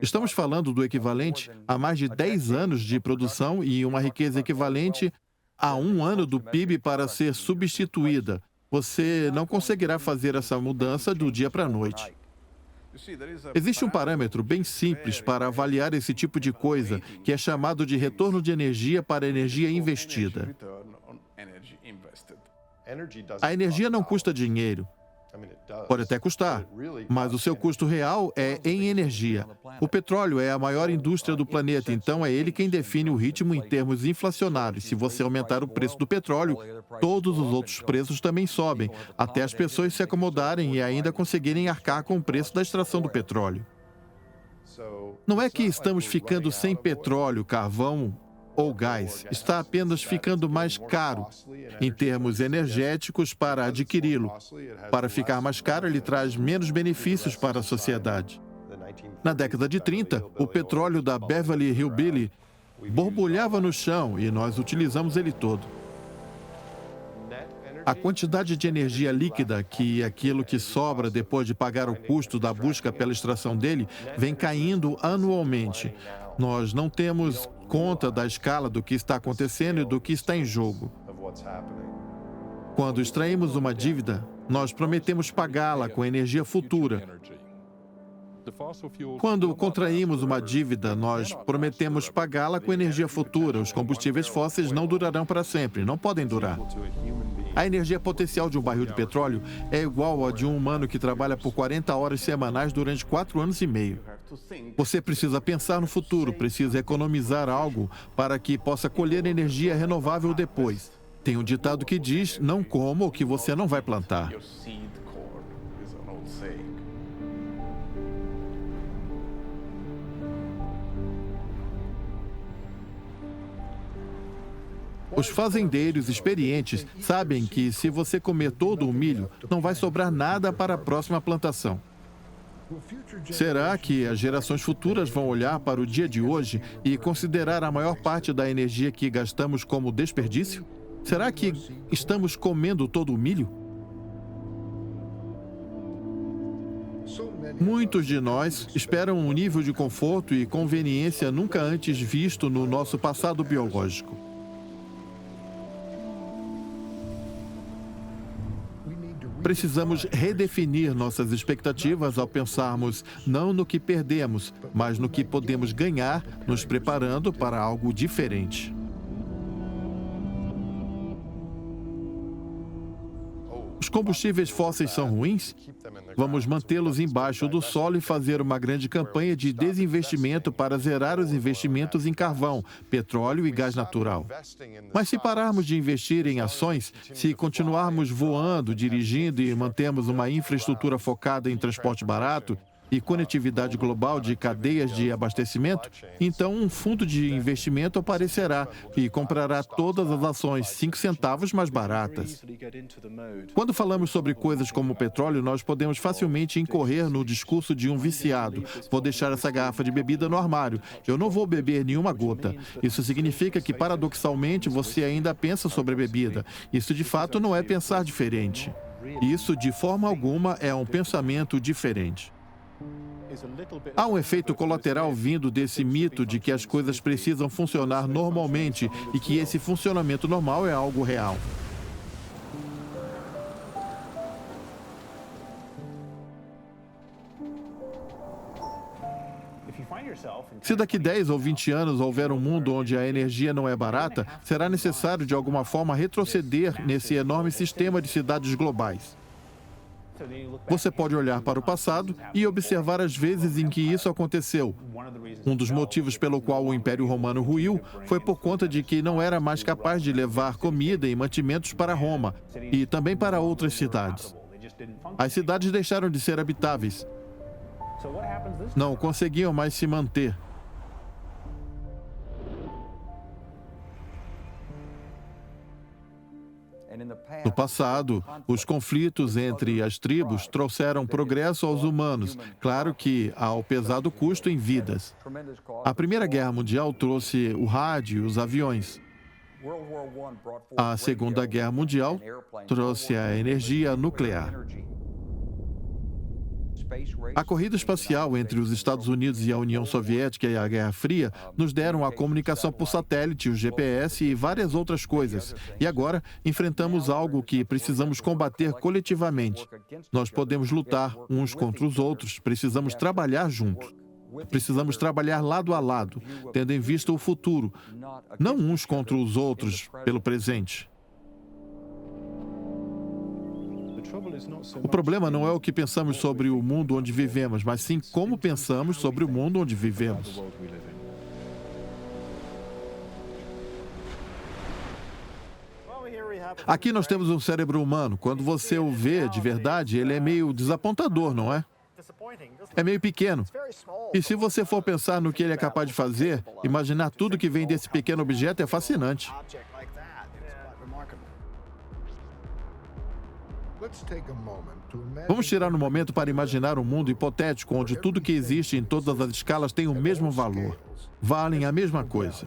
Estamos falando do equivalente a mais de 10 anos de produção e uma riqueza equivalente a um ano do PIB para ser substituída. Você não conseguirá fazer essa mudança do dia para a noite. Existe um parâmetro bem simples para avaliar esse tipo de coisa, que é chamado de retorno de energia para energia investida. A energia não custa dinheiro. Pode até custar, mas o seu custo real é em energia. O petróleo é a maior indústria do planeta, então é ele quem define o ritmo em termos inflacionários. Se você aumentar o preço do petróleo, todos os outros preços também sobem, até as pessoas se acomodarem e ainda conseguirem arcar com o preço da extração do petróleo. Não é que estamos ficando sem petróleo, carvão ou gás, está apenas ficando mais caro em termos energéticos para adquiri-lo. Para ficar mais caro, ele traz menos benefícios para a sociedade. Na década de 30, o petróleo da Beverly Hillbilly borbulhava no chão e nós utilizamos ele todo. A quantidade de energia líquida, que é aquilo que sobra depois de pagar o custo da busca pela extração dele, vem caindo anualmente. Nós não temos conta da escala do que está acontecendo e do que está em jogo. Quando extraímos uma dívida, nós prometemos pagá-la com energia futura. Quando contraímos uma dívida, nós prometemos pagá-la com energia futura. Os combustíveis fósseis não durarão para sempre, não podem durar. A energia potencial de um barril de petróleo é igual à de um humano que trabalha por 40 horas semanais durante 4 anos e meio. Você precisa pensar no futuro, precisa economizar algo para que possa colher energia renovável depois. Tem um ditado que diz: não coma o que você não vai plantar. Os fazendeiros experientes sabem que se você comer todo o milho, não vai sobrar nada para a próxima plantação. Será que as gerações futuras vão olhar para o dia de hoje e considerar a maior parte da energia que gastamos como desperdício? Será que estamos comendo todo o milho? Muitos de nós esperam um nível de conforto e conveniência nunca antes visto no nosso passado biológico. Precisamos redefinir nossas expectativas ao pensarmos não no que perdemos, mas no que podemos ganhar, nos preparando para algo diferente. Os combustíveis fósseis são ruins? Vamos mantê-los embaixo do solo e fazer uma grande campanha de desinvestimento para zerar os investimentos em carvão, petróleo e gás natural. Mas se pararmos de investir em ações, se continuarmos voando, dirigindo e mantermos uma infraestrutura focada em transporte barato e conectividade global de cadeias de abastecimento, então um fundo de investimento aparecerá e comprará todas as ações 5 centavos mais baratas. Quando falamos sobre coisas como petróleo, nós podemos facilmente incorrer no discurso de um viciado. Vou deixar essa garrafa de bebida no armário. Eu não vou beber nenhuma gota. Isso significa que, paradoxalmente, você ainda pensa sobre a bebida. Isso, de fato, não é pensar diferente. Isso, de forma alguma, é um pensamento diferente. Há um efeito colateral vindo desse mito de que as coisas precisam funcionar normalmente e que esse funcionamento normal é algo real. Se daqui 10 ou 20 anos houver um mundo onde a energia não é barata, será necessário de alguma forma retroceder nesse enorme sistema de cidades globais. Você pode olhar para o passado e observar as vezes em que isso aconteceu. Um dos motivos pelo qual o Império Romano ruiu foi por conta de que não era mais capaz de levar comida e mantimentos para Roma e também para outras cidades. As cidades deixaram de ser habitáveis. Não conseguiam mais se manter. No passado, os conflitos entre as tribos trouxeram progresso aos humanos, claro que ao pesado custo em vidas. A Primeira Guerra Mundial trouxe o rádio e os aviões. A Segunda Guerra Mundial trouxe a energia nuclear. A corrida espacial entre os Estados Unidos e a União Soviética e a Guerra Fria nos deram a comunicação por satélite, o GPS e várias outras coisas. E agora enfrentamos algo que precisamos combater coletivamente. Nós podemos lutar uns contra os outros, precisamos trabalhar juntos. Precisamos trabalhar lado a lado, tendo em vista o futuro, não uns contra os outros pelo presente. O problema não é o que pensamos sobre o mundo onde vivemos, mas sim como pensamos sobre o mundo onde vivemos. Aqui nós temos um cérebro humano. Quando você o vê de verdade, ele é meio desapontador, não é? É meio pequeno. E se você for pensar no que ele é capaz de fazer, imaginar tudo que vem desse pequeno objeto é fascinante. Vamos tirar um momento para imaginar um mundo hipotético onde tudo que existe em todas as escalas tem o mesmo valor, valem a mesma coisa.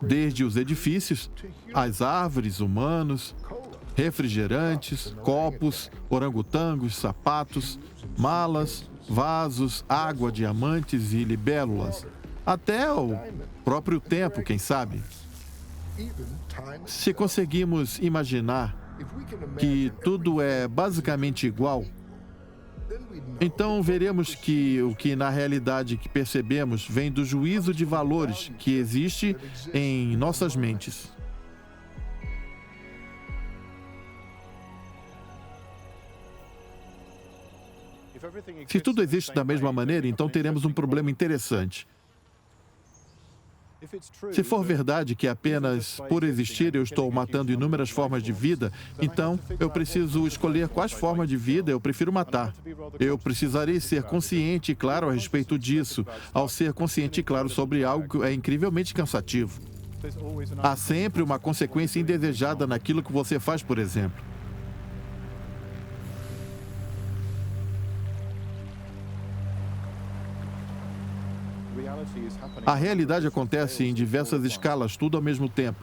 Desde os edifícios, as árvores, humanos, refrigerantes, copos, orangotangos, sapatos, malas, vasos, água, diamantes e libélulas. Até o próprio tempo, quem sabe? Se conseguimos imaginar que tudo é basicamente igual, então veremos que o que na realidade que percebemos vem do juízo de valores que existe em nossas mentes. Se tudo existe da mesma maneira, então teremos um problema interessante. Se for verdade que apenas por existir eu estou matando inúmeras formas de vida, então eu preciso escolher quais formas de vida eu prefiro matar. Eu precisarei ser consciente e claro a respeito disso. Ao ser consciente e claro sobre algo é incrivelmente cansativo. Há sempre uma consequência indesejada naquilo que você faz, por exemplo. A realidade acontece em diversas escalas, tudo ao mesmo tempo.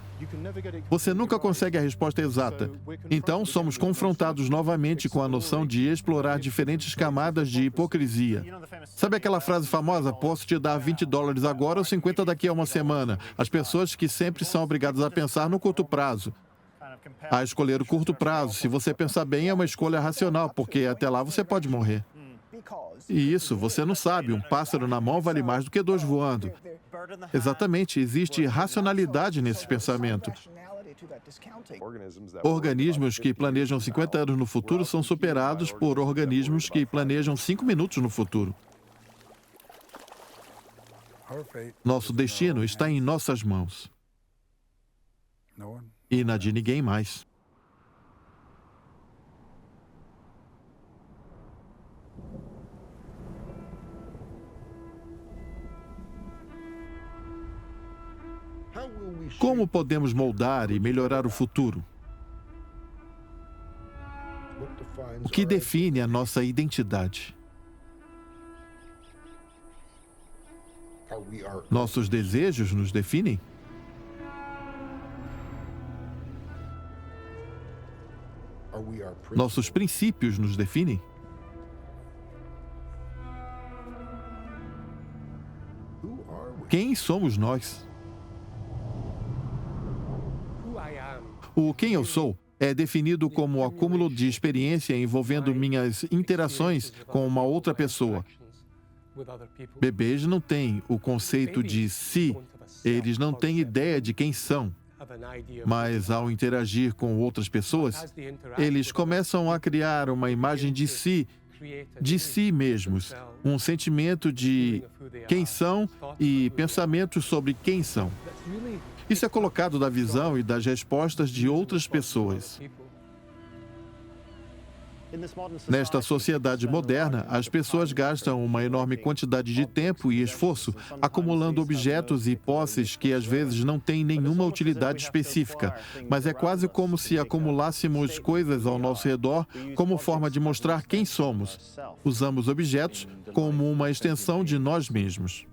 Você nunca consegue a resposta exata. Então, somos confrontados novamente com a noção de explorar diferentes camadas de hipocrisia. Sabe aquela frase famosa, posso te dar $20 agora ou 50 daqui a uma semana? As pessoas que sempre são obrigadas a pensar no curto prazo. A escolher o curto prazo, se você pensar bem, é uma escolha racional, porque até lá você pode morrer. E isso, você não sabe, um pássaro na mão vale mais do que 2 voando. Exatamente, existe racionalidade nesse pensamento. Organismos que planejam 50 anos no futuro são superados por organismos que planejam 5 minutos no futuro. Nosso destino está em nossas mãos. E na de ninguém mais. Como podemos moldar e melhorar o futuro? O que define a nossa identidade? Nossos desejos nos definem? Nossos princípios nos definem? Quem somos nós? O quem eu sou é definido como o acúmulo de experiência envolvendo minhas interações com uma outra pessoa. Bebês não têm o conceito de si, eles não têm ideia de quem são. Mas ao interagir com outras pessoas, eles começam a criar uma imagem de si mesmos, um sentimento de quem são e pensamentos sobre quem são. Isso é colocado da visão e das respostas de outras pessoas. Nesta sociedade moderna, as pessoas gastam uma enorme quantidade de tempo e esforço acumulando objetos e posses que às vezes não têm nenhuma utilidade específica, mas é quase como se acumulássemos coisas ao nosso redor como forma de mostrar quem somos. Usamos objetos como uma extensão de nós mesmos.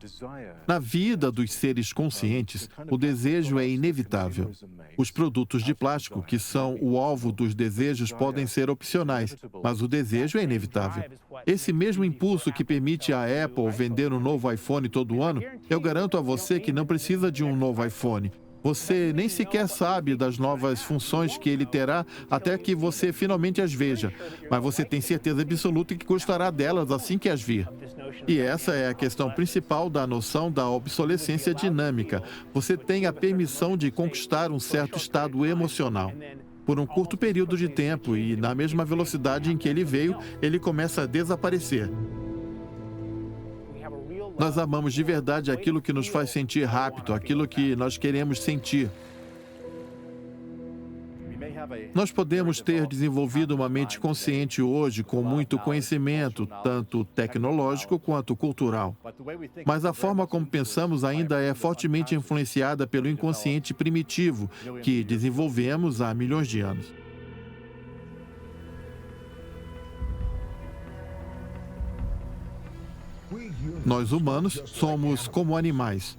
Na vida dos seres conscientes, o desejo é inevitável. Os produtos de plástico, que são o alvo dos desejos, podem ser opcionais, mas o desejo é inevitável. Esse mesmo impulso que permite à Apple vender um novo iPhone todo ano, eu garanto a você que não precisa de um novo iPhone. Você nem sequer sabe das novas funções que ele terá até que você finalmente as veja, mas você tem certeza absoluta que gostará delas assim que as vir. E essa é a questão principal da noção da obsolescência dinâmica. Você tem a permissão de conquistar um certo estado emocional. por um curto período de tempo e, na mesma velocidade em que ele veio, ele começa a desaparecer. Nós amamos de verdade aquilo que nos faz sentir rápido, aquilo que nós queremos sentir. Nós podemos ter desenvolvido uma mente consciente hoje com muito conhecimento, tanto tecnológico quanto cultural. Mas a forma como pensamos ainda é fortemente influenciada pelo inconsciente primitivo que desenvolvemos há milhões de anos. Nós humanos somos como animais.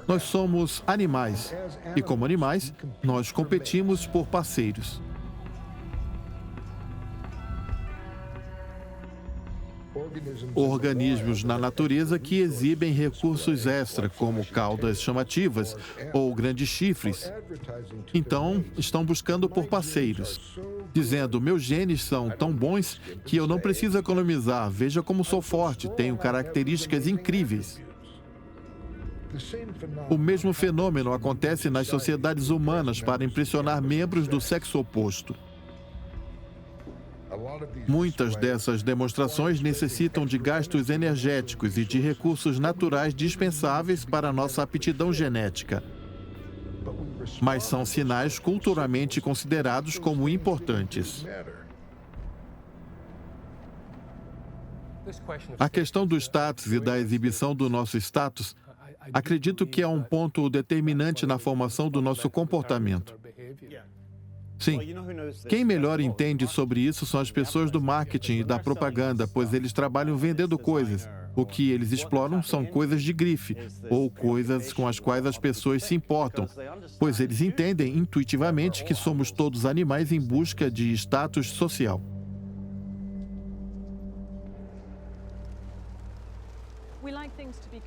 Nós somos animais. E como animais, nós competimos por parceiros. Organismos na natureza que exibem recursos extra, como caudas chamativas ou grandes chifres. Então, estão buscando por parceiros, dizendo: meus genes são tão bons que eu não preciso economizar. Veja como sou forte, tenho características incríveis. O mesmo fenômeno acontece nas sociedades humanas para impressionar membros do sexo oposto. Muitas dessas demonstrações necessitam de gastos energéticos e de recursos naturais dispensáveis para nossa aptidão genética. Mas são sinais culturalmente considerados como importantes. A questão do status e da exibição do nosso status, acredito que é um ponto determinante na formação do nosso comportamento. Sim. Quem melhor entende sobre isso são as pessoas do marketing e da propaganda, pois eles trabalham vendendo coisas. O que eles exploram são coisas de grife, ou coisas com as quais as pessoas se importam, pois eles entendem intuitivamente que somos todos animais em busca de status social.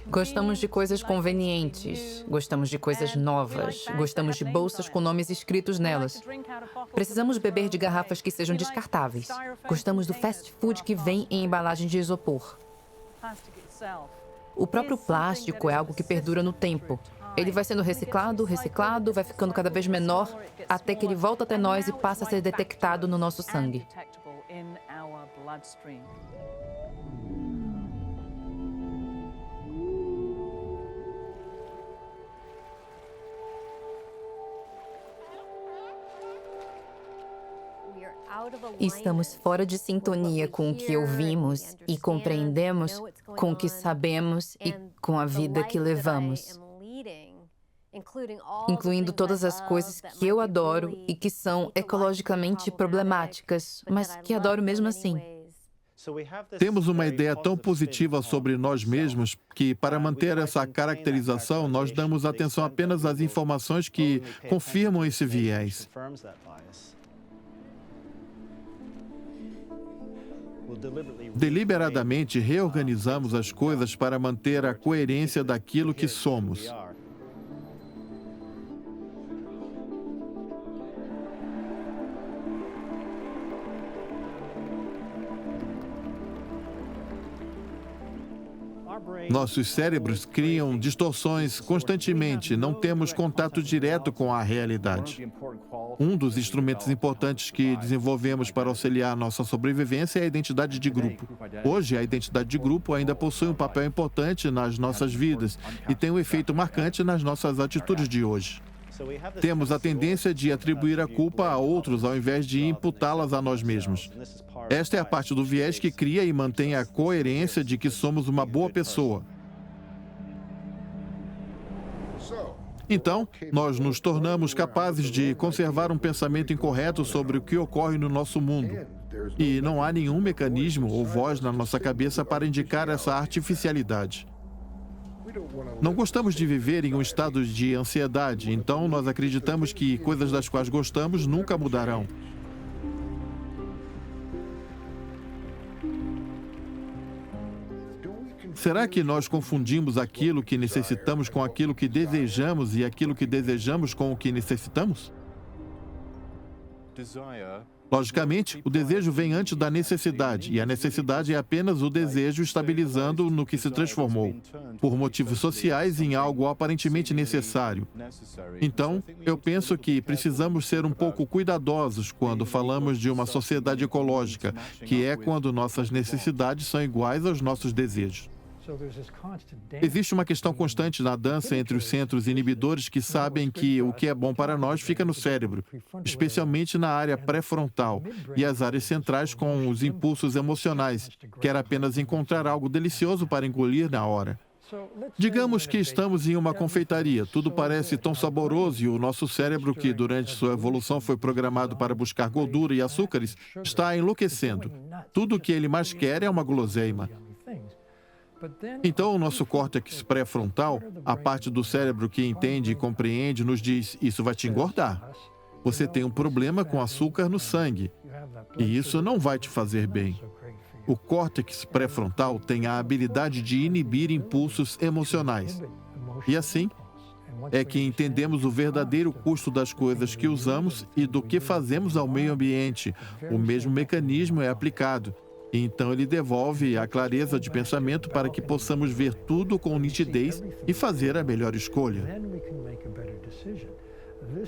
Gostamos de coisas convenientes, gostamos de coisas novas, gostamos de bolsas com nomes escritos nelas. Precisamos beber de garrafas que sejam descartáveis. Gostamos do fast food que vem em embalagem de isopor. O próprio plástico é algo que perdura no tempo. Ele vai sendo reciclado, vai ficando cada vez menor, até que ele volta até nós e passa a ser detectado no nosso sangue. Estamos fora de sintonia com o que ouvimos e compreendemos, com o que sabemos e com a vida que levamos, incluindo todas as coisas que eu adoro e que são ecologicamente problemáticas, mas que adoro mesmo assim. Temos uma ideia tão positiva sobre nós mesmos que, para manter essa caracterização, nós damos atenção apenas às informações que confirmam esse viés. Deliberadamente reorganizamos as coisas para manter a coerência daquilo que somos. Nossos cérebros criam distorções constantemente, não temos contato direto com a realidade. Um dos instrumentos importantes que desenvolvemos para auxiliar nossa sobrevivência é a identidade de grupo. Hoje, a identidade de grupo ainda possui um papel importante nas nossas vidas e tem um efeito marcante nas nossas atitudes de hoje. Temos a tendência de atribuir a culpa a outros ao invés de imputá-las a nós mesmos. Esta é a parte do viés que cria e mantém a coerência de que somos uma boa pessoa. Então, nós nos tornamos capazes de conservar um pensamento incorreto sobre o que ocorre no nosso mundo. E não há nenhum mecanismo ou voz na nossa cabeça para indicar essa artificialidade. Não gostamos de viver em um estado de ansiedade, então nós acreditamos que coisas das quais gostamos nunca mudarão. Será que nós confundimos aquilo que necessitamos com aquilo que desejamos e aquilo que desejamos com o que necessitamos? Logicamente, o desejo vem antes da necessidade, e a necessidade é apenas o desejo estabilizando no que se transformou, por motivos sociais, em algo aparentemente necessário. Então, eu penso que precisamos ser um pouco cuidadosos quando falamos de uma sociedade ecológica, que é quando nossas necessidades são iguais aos nossos desejos. Existe uma questão constante na dança entre os centros inibidores que sabem que o que é bom para nós fica no cérebro, especialmente na área pré-frontal, e as áreas centrais com os impulsos emocionais, quer apenas encontrar algo delicioso para engolir na hora. Digamos que estamos em uma confeitaria, tudo parece tão saboroso e o nosso cérebro, que durante sua evolução foi programado para buscar gordura e açúcares, está enlouquecendo. Tudo o que ele mais quer é uma guloseima. Então, o nosso córtex pré-frontal, a parte do cérebro que entende e compreende, nos diz: isso vai te engordar. Você tem um problema com açúcar no sangue, e isso não vai te fazer bem. O córtex pré-frontal tem a habilidade de inibir impulsos emocionais. E assim, é que entendemos o verdadeiro custo das coisas que usamos e do que fazemos ao meio ambiente. O mesmo mecanismo é aplicado. E então ele devolve a clareza de pensamento para que possamos ver tudo com nitidez e fazer a melhor escolha.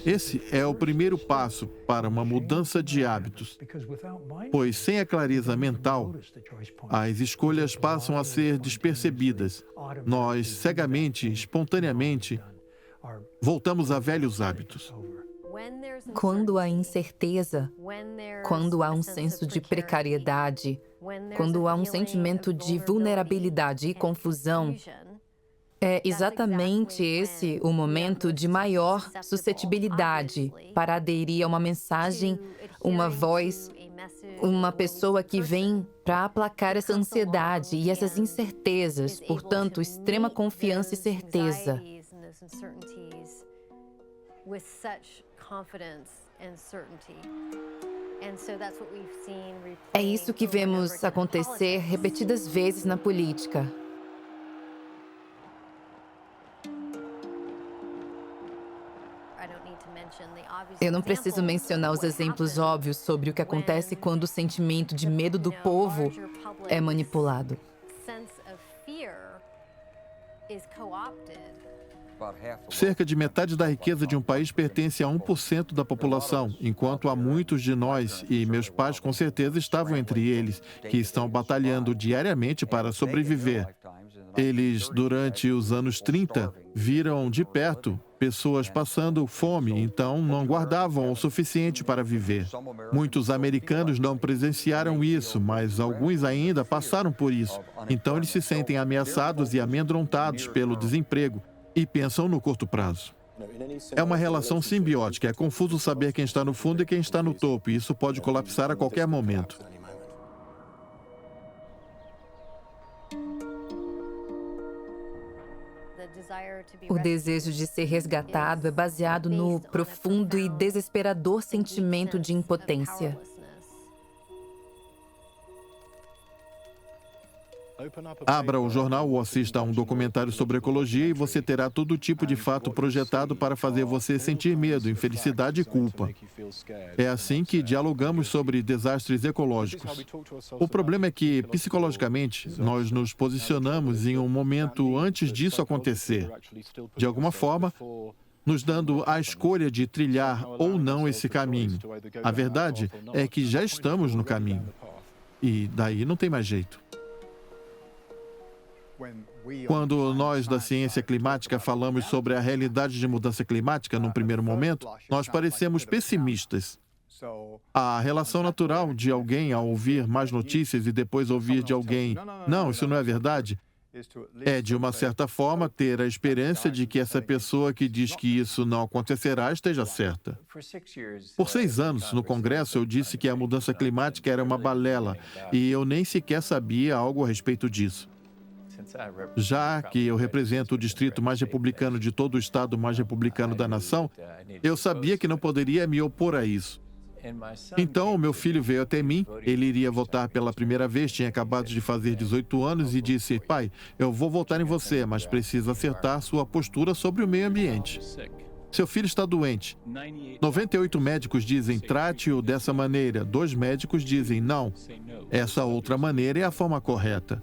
Esse é o primeiro passo para uma mudança de hábitos, pois sem a clareza mental, as escolhas passam a ser despercebidas. Nós, cegamente, espontaneamente, voltamos a velhos hábitos. Quando há incerteza, quando há um senso de precariedade, quando há um sentimento de vulnerabilidade e confusão, é exatamente esse o momento de maior suscetibilidade para aderir a uma mensagem, uma voz, uma pessoa que vem para aplacar essa ansiedade e essas incertezas, portanto, extrema confiança e certeza. É isso que vemos acontecer repetidas vezes na política. Eu não preciso mencionar os exemplos óbvios sobre o que acontece quando o sentimento de medo do povo é manipulado. Cerca de metade da riqueza de um país pertence a 1% da população, enquanto há muitos de nós, e meus pais com certeza estavam entre eles, que estão batalhando diariamente para sobreviver. Eles, durante os anos 30, viram de perto pessoas passando fome, então não guardavam o suficiente para viver. Muitos americanos não presenciaram isso, mas alguns ainda passaram por isso. Então eles se sentem ameaçados e amedrontados pelo desemprego e pensam no curto prazo. É uma relação simbiótica, é confuso saber quem está no fundo e quem está no topo, e isso pode colapsar a qualquer momento. O desejo de ser resgatado é baseado no profundo e desesperador sentimento de impotência. Abra o jornal ou assista a um documentário sobre ecologia e você terá todo tipo de fato projetado para fazer você sentir medo, infelicidade e culpa. É assim que dialogamos sobre desastres ecológicos. O problema é que, psicologicamente, nós nos posicionamos em um momento antes disso acontecer. De alguma forma, nos dando a escolha de trilhar ou não esse caminho. A verdade é que já estamos no caminho. E daí não tem mais jeito. Quando nós da ciência climática falamos sobre a realidade de mudança climática num primeiro momento, nós parecemos pessimistas. A relação natural de alguém ao ouvir mais notícias e depois ouvir de alguém, não, isso não é verdade, é, de uma certa forma, ter a esperança de que essa pessoa que diz que isso não acontecerá esteja certa. Por 6 anos, no Congresso, eu disse que a mudança climática era uma balela e eu nem sequer sabia algo a respeito disso. Já que eu represento o distrito mais republicano de todo o estado mais republicano da nação, eu sabia que não poderia me opor a isso. Então, o meu filho veio até mim, ele iria votar pela primeira vez, tinha acabado de fazer 18 anos e disse: pai, eu vou votar em você, mas precisa acertar sua postura sobre o meio ambiente. Seu filho está doente. 98 médicos dizem, trate-o dessa maneira. 2 médicos dizem, não, essa outra maneira é a forma correta.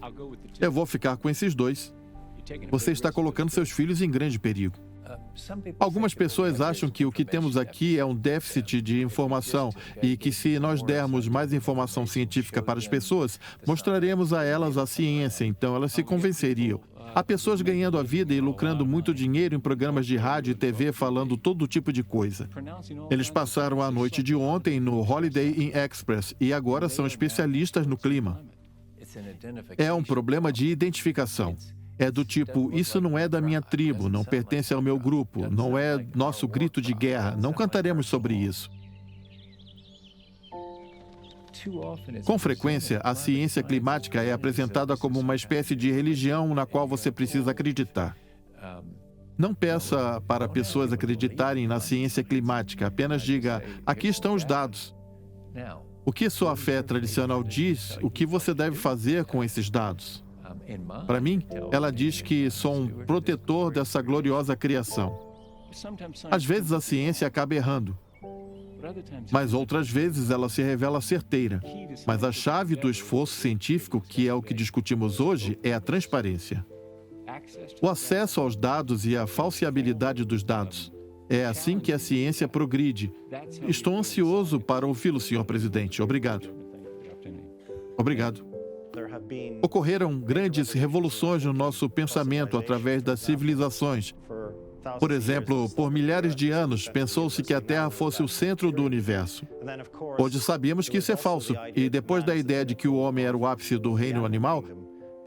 Eu vou ficar com esses 2. Você está colocando seus filhos em grande perigo. Algumas pessoas acham que o que temos aqui é um déficit de informação e que se nós dermos mais informação científica para as pessoas, mostraremos a elas a ciência, então elas se convenceriam. Há pessoas ganhando a vida e lucrando muito dinheiro em programas de rádio e TV falando todo tipo de coisa. Eles passaram a noite de ontem no Holiday Inn Express e agora são especialistas no clima. É um problema de identificação. É do tipo, isso não é da minha tribo, não pertence ao meu grupo, não é nosso grito de guerra, não cantaremos sobre isso. Com frequência, a ciência climática é apresentada como uma espécie de religião na qual você precisa acreditar. Não peça para pessoas acreditarem na ciência climática, apenas diga, aqui estão os dados. O que sua fé tradicional diz, o que você deve fazer com esses dados? Para mim, ela diz que sou um protetor dessa gloriosa criação. Às vezes a ciência acaba errando, mas outras vezes ela se revela certeira. Mas a chave do esforço científico, que é o que discutimos hoje, é a transparência. O acesso aos dados e a falseabilidade dos dados. É assim que a ciência progride. Estou ansioso para ouvi-lo, senhor presidente. Obrigado. Obrigado. Ocorreram grandes revoluções no nosso pensamento através das civilizações. Por exemplo, por milhares de anos, pensou-se que a Terra fosse o centro do universo. Hoje sabemos que isso é falso, e depois da ideia de que o homem era o ápice do reino animal,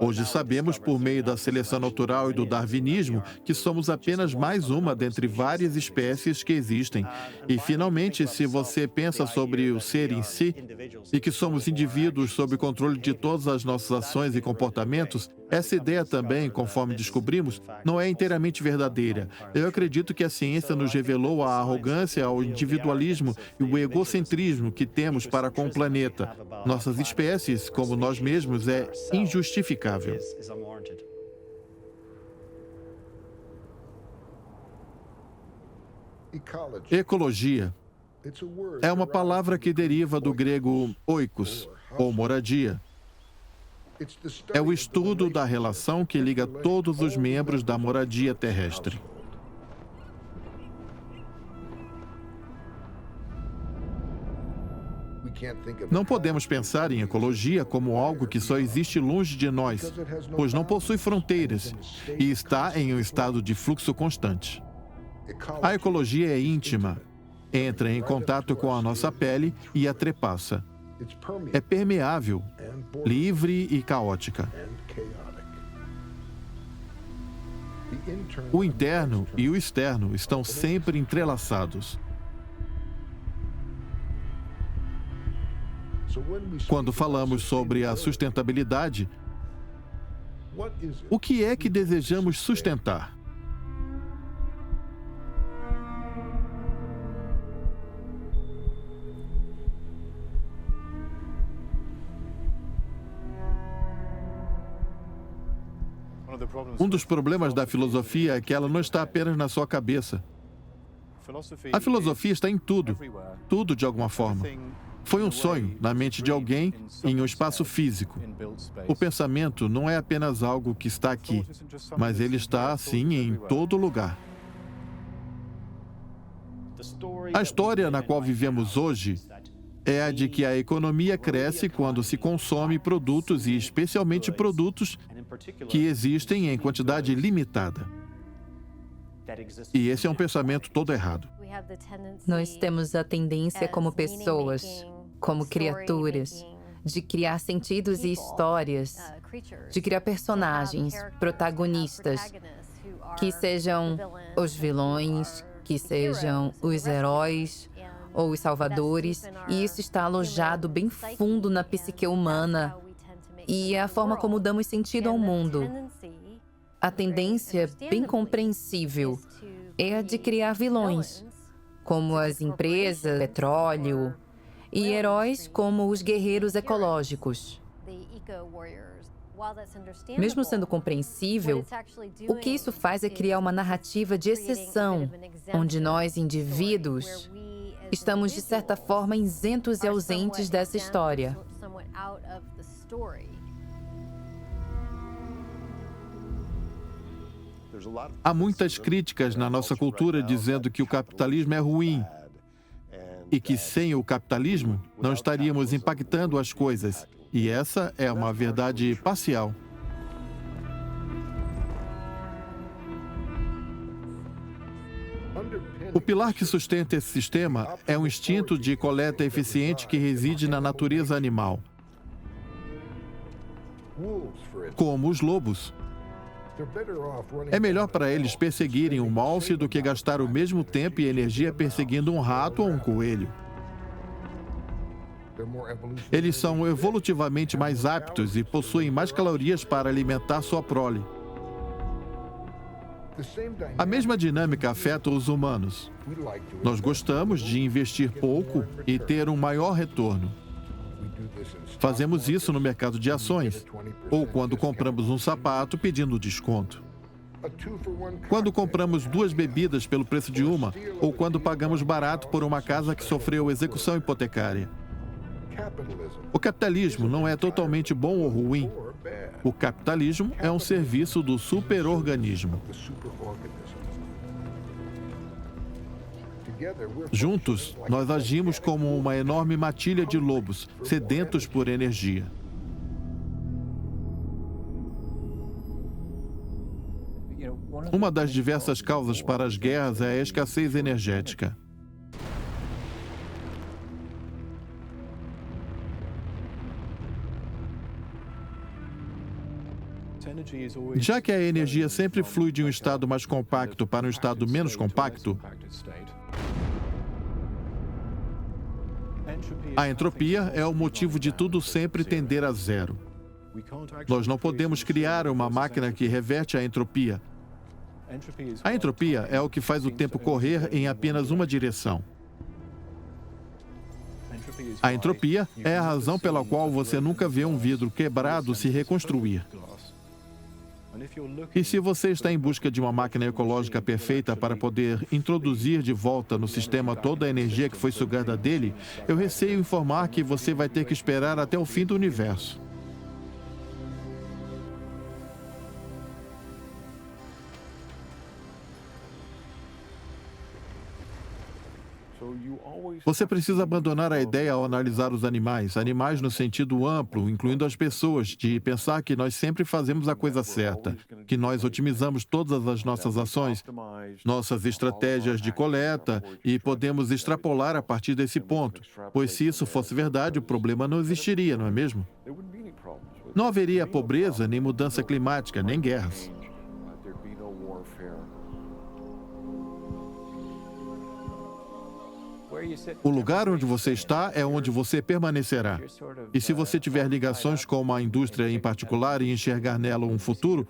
hoje sabemos, por meio da seleção natural e do darwinismo, que somos apenas mais uma dentre várias espécies que existem. E, finalmente, se você pensa sobre o ser em si, e que somos indivíduos sob controle de todas as nossas ações e comportamentos, essa ideia também, conforme descobrimos, não é inteiramente verdadeira. Eu acredito que a ciência nos revelou a arrogância, o individualismo e o egocentrismo que temos para com o planeta. Nossas espécies, como nós mesmos, é injustificável. Ecologia é uma palavra que deriva do grego oikos, ou moradia. É o estudo da relação que liga todos os membros da moradia terrestre. Não podemos pensar em ecologia como algo que só existe longe de nós, pois não possui fronteiras e está em um estado de fluxo constante. A ecologia é íntima, entra em contato com a nossa pele e a trepassa. É permeável, livre e caótica. O interno e o externo estão sempre entrelaçados. Quando falamos sobre a sustentabilidade, o que é que desejamos sustentar? Um dos problemas da filosofia é que ela não está apenas na sua cabeça. A filosofia está em tudo, tudo de alguma forma. Foi um sonho na mente de alguém em um espaço físico. O pensamento não é apenas algo que está aqui, mas ele está, assim, em todo lugar. A história na qual vivemos hoje é a de que a economia cresce quando se consome produtos e especialmente produtos que existem em quantidade limitada. E esse é um pensamento todo errado. Nós temos a tendência como pessoas, como criaturas, de criar sentidos e histórias, de criar personagens, protagonistas, que sejam os vilões, que sejam os heróis ou os salvadores, e isso está alojado bem fundo na psique humana e é a forma como damos sentido ao mundo. A tendência bem compreensível é a de criar vilões, como as empresas, petróleo, e heróis como os guerreiros ecológicos. Mesmo sendo compreensível, o que isso faz é criar uma narrativa de exceção, onde nós, indivíduos, estamos, de certa forma, isentos e ausentes dessa história. Há muitas críticas na nossa cultura dizendo que o capitalismo é ruim e que sem o capitalismo não estaríamos impactando as coisas. E essa é uma verdade parcial. O pilar que sustenta esse sistema é um instinto de coleta eficiente que reside na natureza animal, como os lobos. É melhor para eles perseguirem um alce do que gastar o mesmo tempo e energia perseguindo um rato ou um coelho. Eles são evolutivamente mais aptos e possuem mais calorias para alimentar sua prole. A mesma dinâmica afeta os humanos. Nós gostamos de investir pouco e ter um maior retorno. Fazemos isso no mercado de ações, ou quando compramos um sapato pedindo desconto. Quando compramos 2 bebidas pelo preço de uma, ou quando pagamos barato por uma casa que sofreu execução hipotecária. O capitalismo não é totalmente bom ou ruim. O capitalismo é um serviço do superorganismo. Juntos, nós agimos como uma enorme matilha de lobos, sedentos por energia. Uma das diversas causas para as guerras é a escassez energética. Já que a energia sempre flui de um estado mais compacto para um estado menos compacto, a entropia é o motivo de tudo sempre tender a zero. Nós não podemos criar uma máquina que reverte a entropia. A entropia é o que faz o tempo correr em apenas uma direção. A entropia é a razão pela qual você nunca vê um vidro quebrado se reconstruir. E se você está em busca de uma máquina ecológica perfeita para poder introduzir de volta no sistema toda a energia que foi sugada dele, eu receio informar que você vai ter que esperar até o fim do universo. Você precisa abandonar a ideia ao analisar os animais no sentido amplo, incluindo as pessoas, de pensar que nós sempre fazemos a coisa certa, que nós otimizamos todas as nossas ações, nossas estratégias de coleta e podemos extrapolar a partir desse ponto, pois se isso fosse verdade, o problema não existiria, não é mesmo? Não haveria pobreza, nem mudança climática, nem guerras. O lugar onde você está é onde você permanecerá. E se você tiver ligações com uma indústria em particular e enxergar nela um futuro,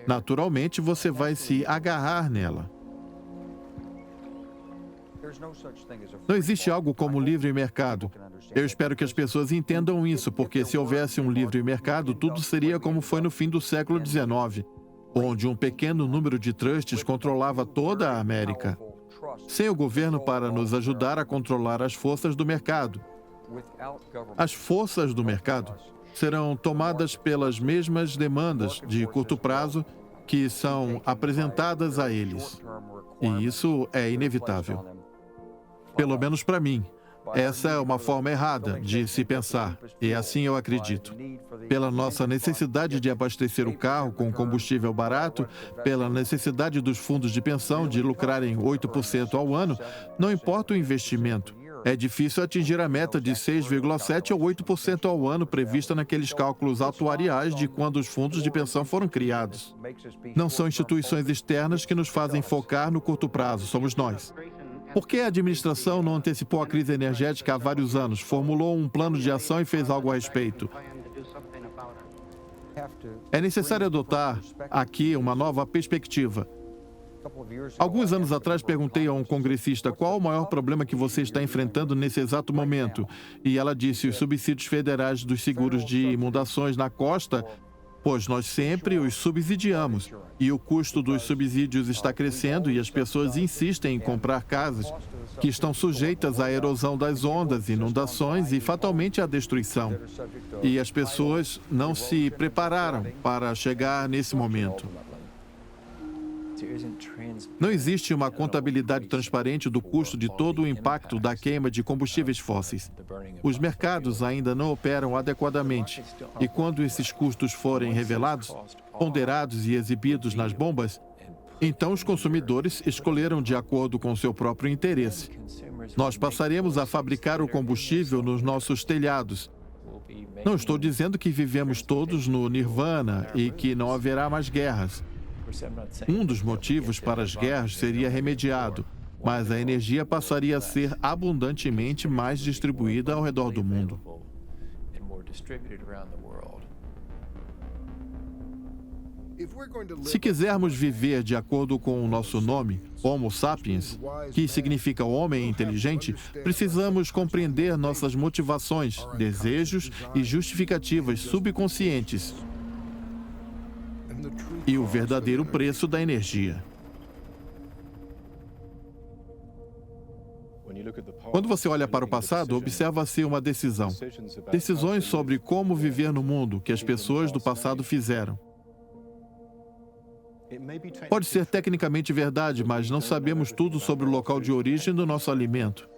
naturalmente você vai se agarrar nela. Não existe algo como livre mercado. Eu espero que as pessoas entendam isso, porque se houvesse um livre mercado, tudo seria como foi no fim do século XIX, onde um pequeno número de trusts controlava toda a América. Sem o governo para nos ajudar a controlar as forças do mercado. As forças do mercado serão tomadas pelas mesmas demandas de curto prazo que são apresentadas a eles. E isso é inevitável. Pelo menos para mim. Essa é uma forma errada de se pensar, e assim eu acredito. Pela nossa necessidade de abastecer o carro com combustível barato, pela necessidade dos fundos de pensão de lucrarem 8% ao ano, não importa o investimento. É difícil atingir a meta de 6,7% ou 8% ao ano prevista naqueles cálculos atuariais de quando os fundos de pensão foram criados. Não são instituições externas que nos fazem focar no curto prazo, somos nós. Por que a administração não antecipou a crise energética há vários anos, formulou um plano de ação e fez algo a respeito? É necessário adotar aqui uma nova perspectiva. Alguns anos atrás, perguntei a um congressista qual o maior problema que você está enfrentando nesse exato momento. E ela disse os subsídios federais dos seguros de inundações na costa, pois nós sempre os subsidiamos. E o custo dos subsídios está crescendo e as pessoas insistem em comprar casas que estão sujeitas à erosão das ondas, inundações e fatalmente à destruição. E as pessoas não se prepararam para chegar nesse momento. Não existe uma contabilidade transparente do custo de todo o impacto da queima de combustíveis fósseis. Os mercados ainda não operam adequadamente. E quando esses custos forem revelados, ponderados e exibidos nas bombas, então os consumidores escolheram de acordo com seu próprio interesse. Nós passaremos a fabricar o combustível nos nossos telhados. Não estou dizendo que vivemos todos no nirvana e que não haverá mais guerras. Um dos motivos para as guerras seria remediado, mas a energia passaria a ser abundantemente mais distribuída ao redor do mundo. Se quisermos viver de acordo com o nosso nome, Homo sapiens, que significa homem inteligente, precisamos compreender nossas motivações, desejos e justificativas subconscientes e o verdadeiro preço da energia. Quando você olha para o passado, observa-se uma decisão. Decisões sobre como viver no mundo que as pessoas do passado fizeram. Pode ser tecnicamente verdade, mas não sabemos tudo sobre o local de origem do nosso alimento.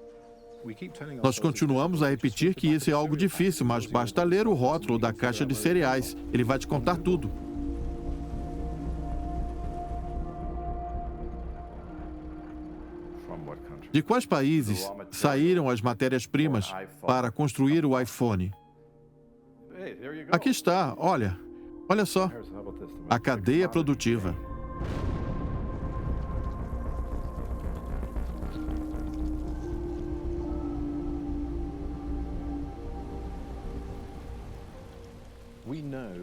Nós continuamos a repetir que isso é algo difícil, mas basta ler o rótulo da caixa de cereais. Ele vai te contar tudo. De quais países saíram as matérias-primas para construir o iPhone? Aqui está, olha só, a cadeia produtiva.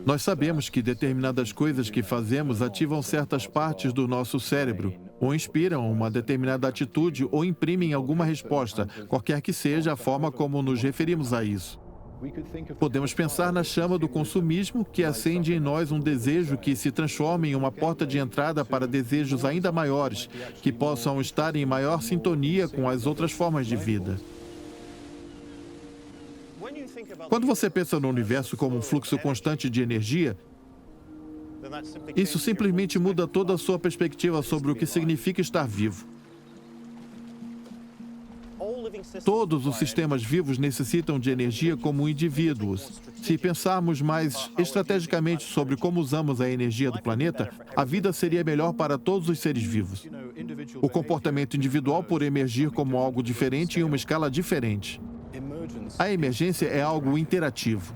Nós sabemos que determinadas coisas que fazemos ativam certas partes do nosso cérebro, ou inspiram uma determinada atitude, ou imprimem alguma resposta, qualquer que seja a forma como nos referimos a isso. Podemos pensar na chama do consumismo, que acende em nós um desejo que se transforma em uma porta de entrada para desejos ainda maiores, que possam estar em maior sintonia com as outras formas de vida. Quando você pensa no universo como um fluxo constante de energia, isso simplesmente muda toda a sua perspectiva sobre o que significa estar vivo. Todos os sistemas vivos necessitam de energia como indivíduos. Se pensarmos mais estrategicamente sobre como usamos a energia do planeta, a vida seria melhor para todos os seres vivos. O comportamento individual por emergir como algo diferente em uma escala diferente. A emergência é algo interativo.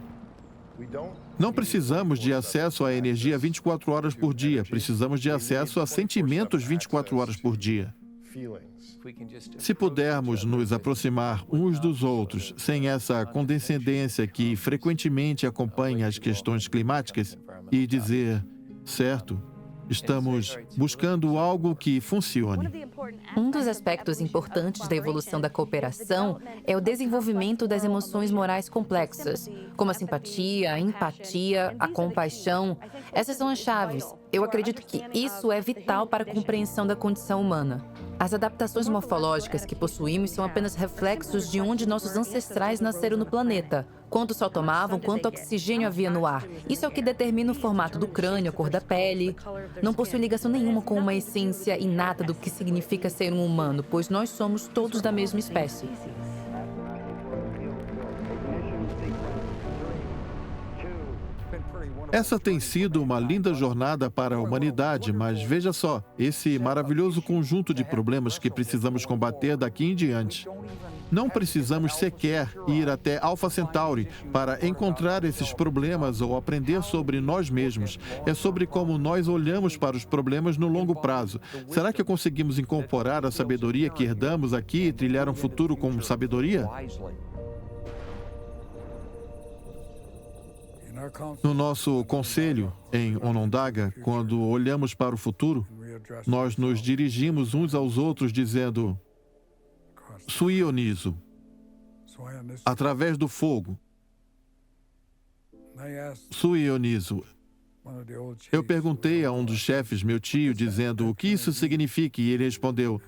Não precisamos de acesso à energia 24 horas por dia, precisamos de acesso a sentimentos 24 horas por dia. Se pudermos nos aproximar uns dos outros sem essa condescendência que frequentemente acompanha as questões climáticas e dizer, certo, estamos buscando algo que funcione. Um dos aspectos importantes da evolução da cooperação é o desenvolvimento das emoções morais complexas, como a simpatia, a empatia, a compaixão. Essas são as chaves. Eu acredito que isso é vital para a compreensão da condição humana. As adaptações morfológicas que possuímos são apenas reflexos de onde nossos ancestrais nasceram no planeta. Quanto sol tomavam, quanto oxigênio havia no ar. Isso é o que determina o formato do crânio, a cor da pele. Não possui ligação nenhuma com uma essência inata do que significa ser um humano, pois nós somos todos da mesma espécie. Essa tem sido uma linda jornada para a humanidade, mas veja só, esse maravilhoso conjunto de problemas que precisamos combater daqui em diante. Não precisamos sequer ir até Alpha Centauri para encontrar esses problemas ou aprender sobre nós mesmos. É sobre como nós olhamos para os problemas no longo prazo. Será que conseguimos incorporar a sabedoria que herdamos aqui e trilhar um futuro com sabedoria? No nosso conselho, em Onondaga, quando olhamos para o futuro, nós nos dirigimos uns aos outros dizendo Suionizo, através do fogo. Suionizo. Eu perguntei a um dos chefes, meu tio, dizendo o que isso significa, e ele respondeu: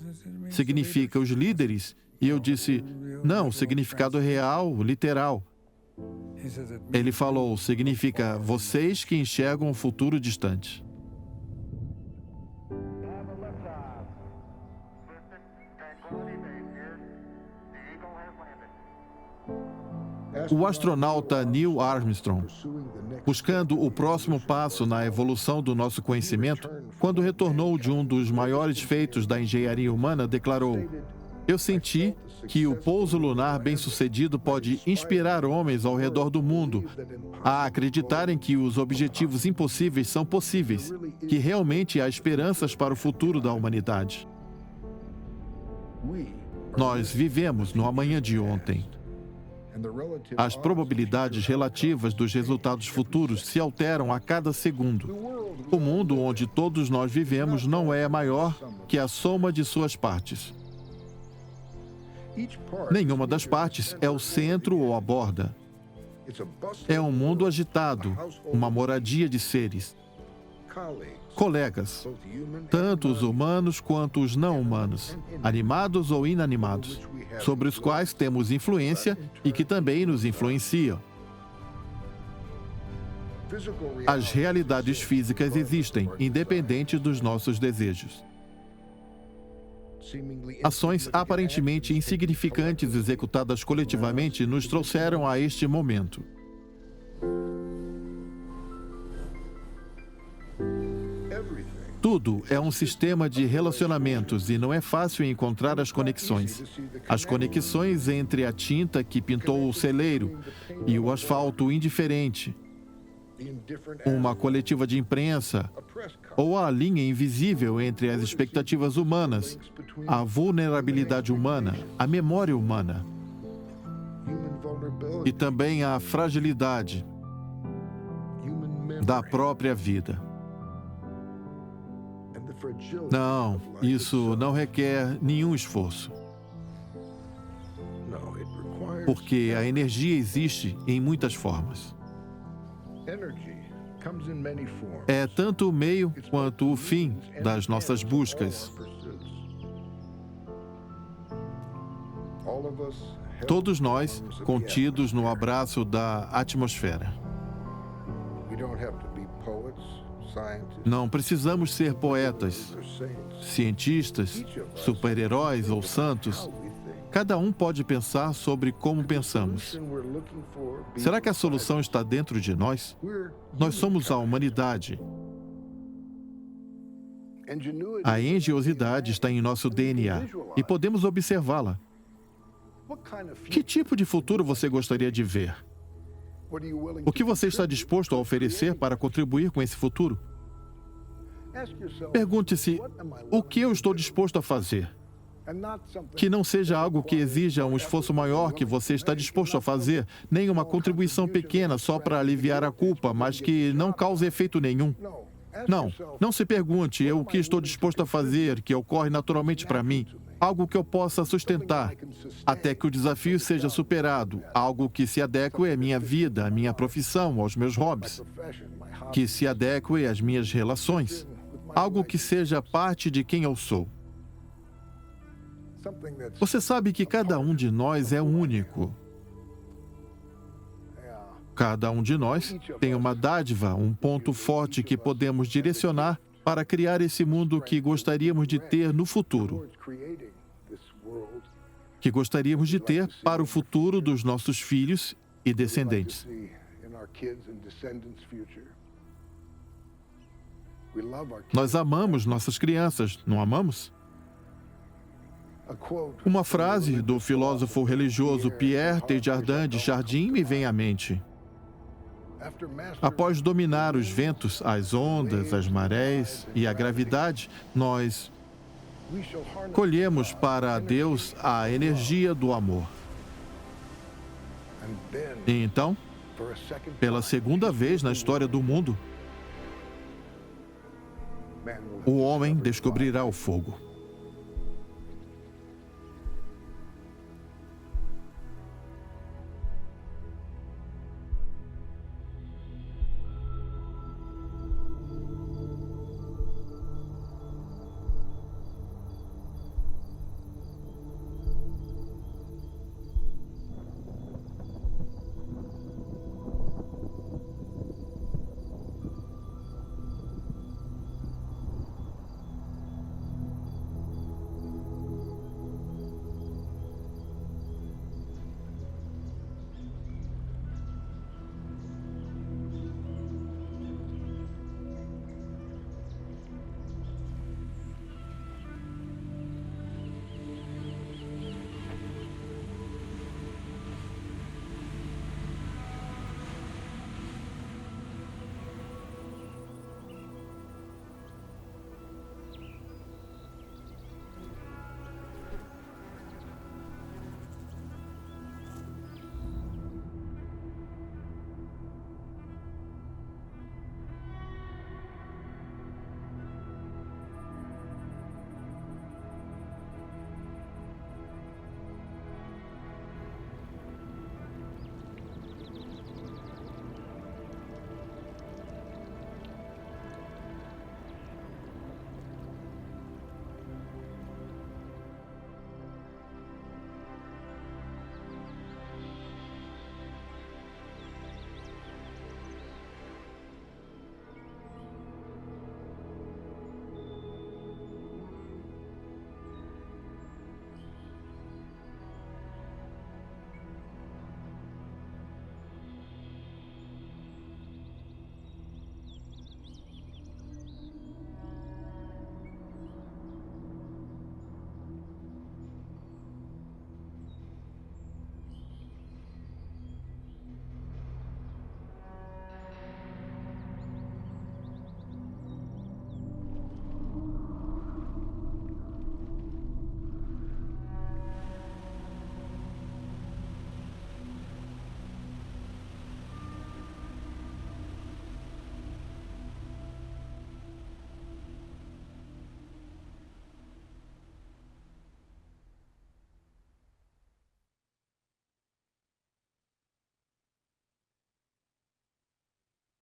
significa os líderes. E eu disse: não, o significado real, literal. Ele falou: significa vocês que enxergam um futuro distante. O astronauta Neil Armstrong, buscando o próximo passo na evolução do nosso conhecimento, quando retornou de um dos maiores feitos da engenharia humana, declarou: eu senti que o pouso lunar bem-sucedido pode inspirar homens ao redor do mundo a acreditarem que os objetivos impossíveis são possíveis, que realmente há esperanças para o futuro da humanidade. Nós vivemos no amanhã de ontem. As probabilidades relativas dos resultados futuros se alteram a cada segundo. O mundo onde todos nós vivemos não é maior que a soma de suas partes. Nenhuma das partes é o centro ou a borda. É um mundo agitado, uma moradia de seres, colegas, tanto os humanos quanto os não humanos, animados ou inanimados, sobre os quais temos influência e que também nos influenciam. As realidades físicas existem, independente dos nossos desejos. Ações aparentemente insignificantes executadas coletivamente nos trouxeram a este momento. Tudo é um sistema de relacionamentos e não é fácil encontrar as conexões. As conexões entre a tinta que pintou o celeiro e o asfalto indiferente, uma coletiva de imprensa, ou a linha invisível entre as expectativas humanas, a vulnerabilidade humana, a memória humana e também a fragilidade da própria vida. Não, isso não requer nenhum esforço. Porque a energia existe em muitas formas. É tanto o meio quanto o fim das nossas buscas. Todos nós contidos no abraço da atmosfera. Não precisamos ser poetas, cientistas, super-heróis ou santos. Cada um pode pensar sobre como pensamos. Será que a solução está dentro de nós? Nós somos a humanidade. A engenhosidade está em nosso DNA e podemos observá-la. Que tipo de futuro você gostaria de ver? O que você está disposto a oferecer para contribuir com esse futuro? Pergunte-se: o que eu estou disposto a fazer? Que não seja algo que exija um esforço maior que você está disposto a fazer, nem uma contribuição pequena só para aliviar a culpa, mas que não cause efeito nenhum. Não se pergunte o que estou disposto a fazer, que ocorre naturalmente para mim. Algo que eu possa sustentar, até que o desafio seja superado. Algo que se adeque à minha vida, à minha profissão, aos meus hobbies. Que se adeque às minhas relações. Algo que seja parte de quem eu sou. Você sabe que cada um de nós é único. Cada um de nós tem uma dádiva, um ponto forte que podemos direcionar para criar esse mundo que gostaríamos de ter no futuro. Que gostaríamos de ter para o futuro dos nossos filhos e descendentes. Nós amamos nossas crianças, não amamos? Uma frase do filósofo religioso Pierre Teilhard de Chardin me vem à mente. Após dominar os ventos, as ondas, as marés e a gravidade, nós colhemos para Deus a energia do amor. E então, pela segunda vez na história do mundo, o homem descobrirá o fogo.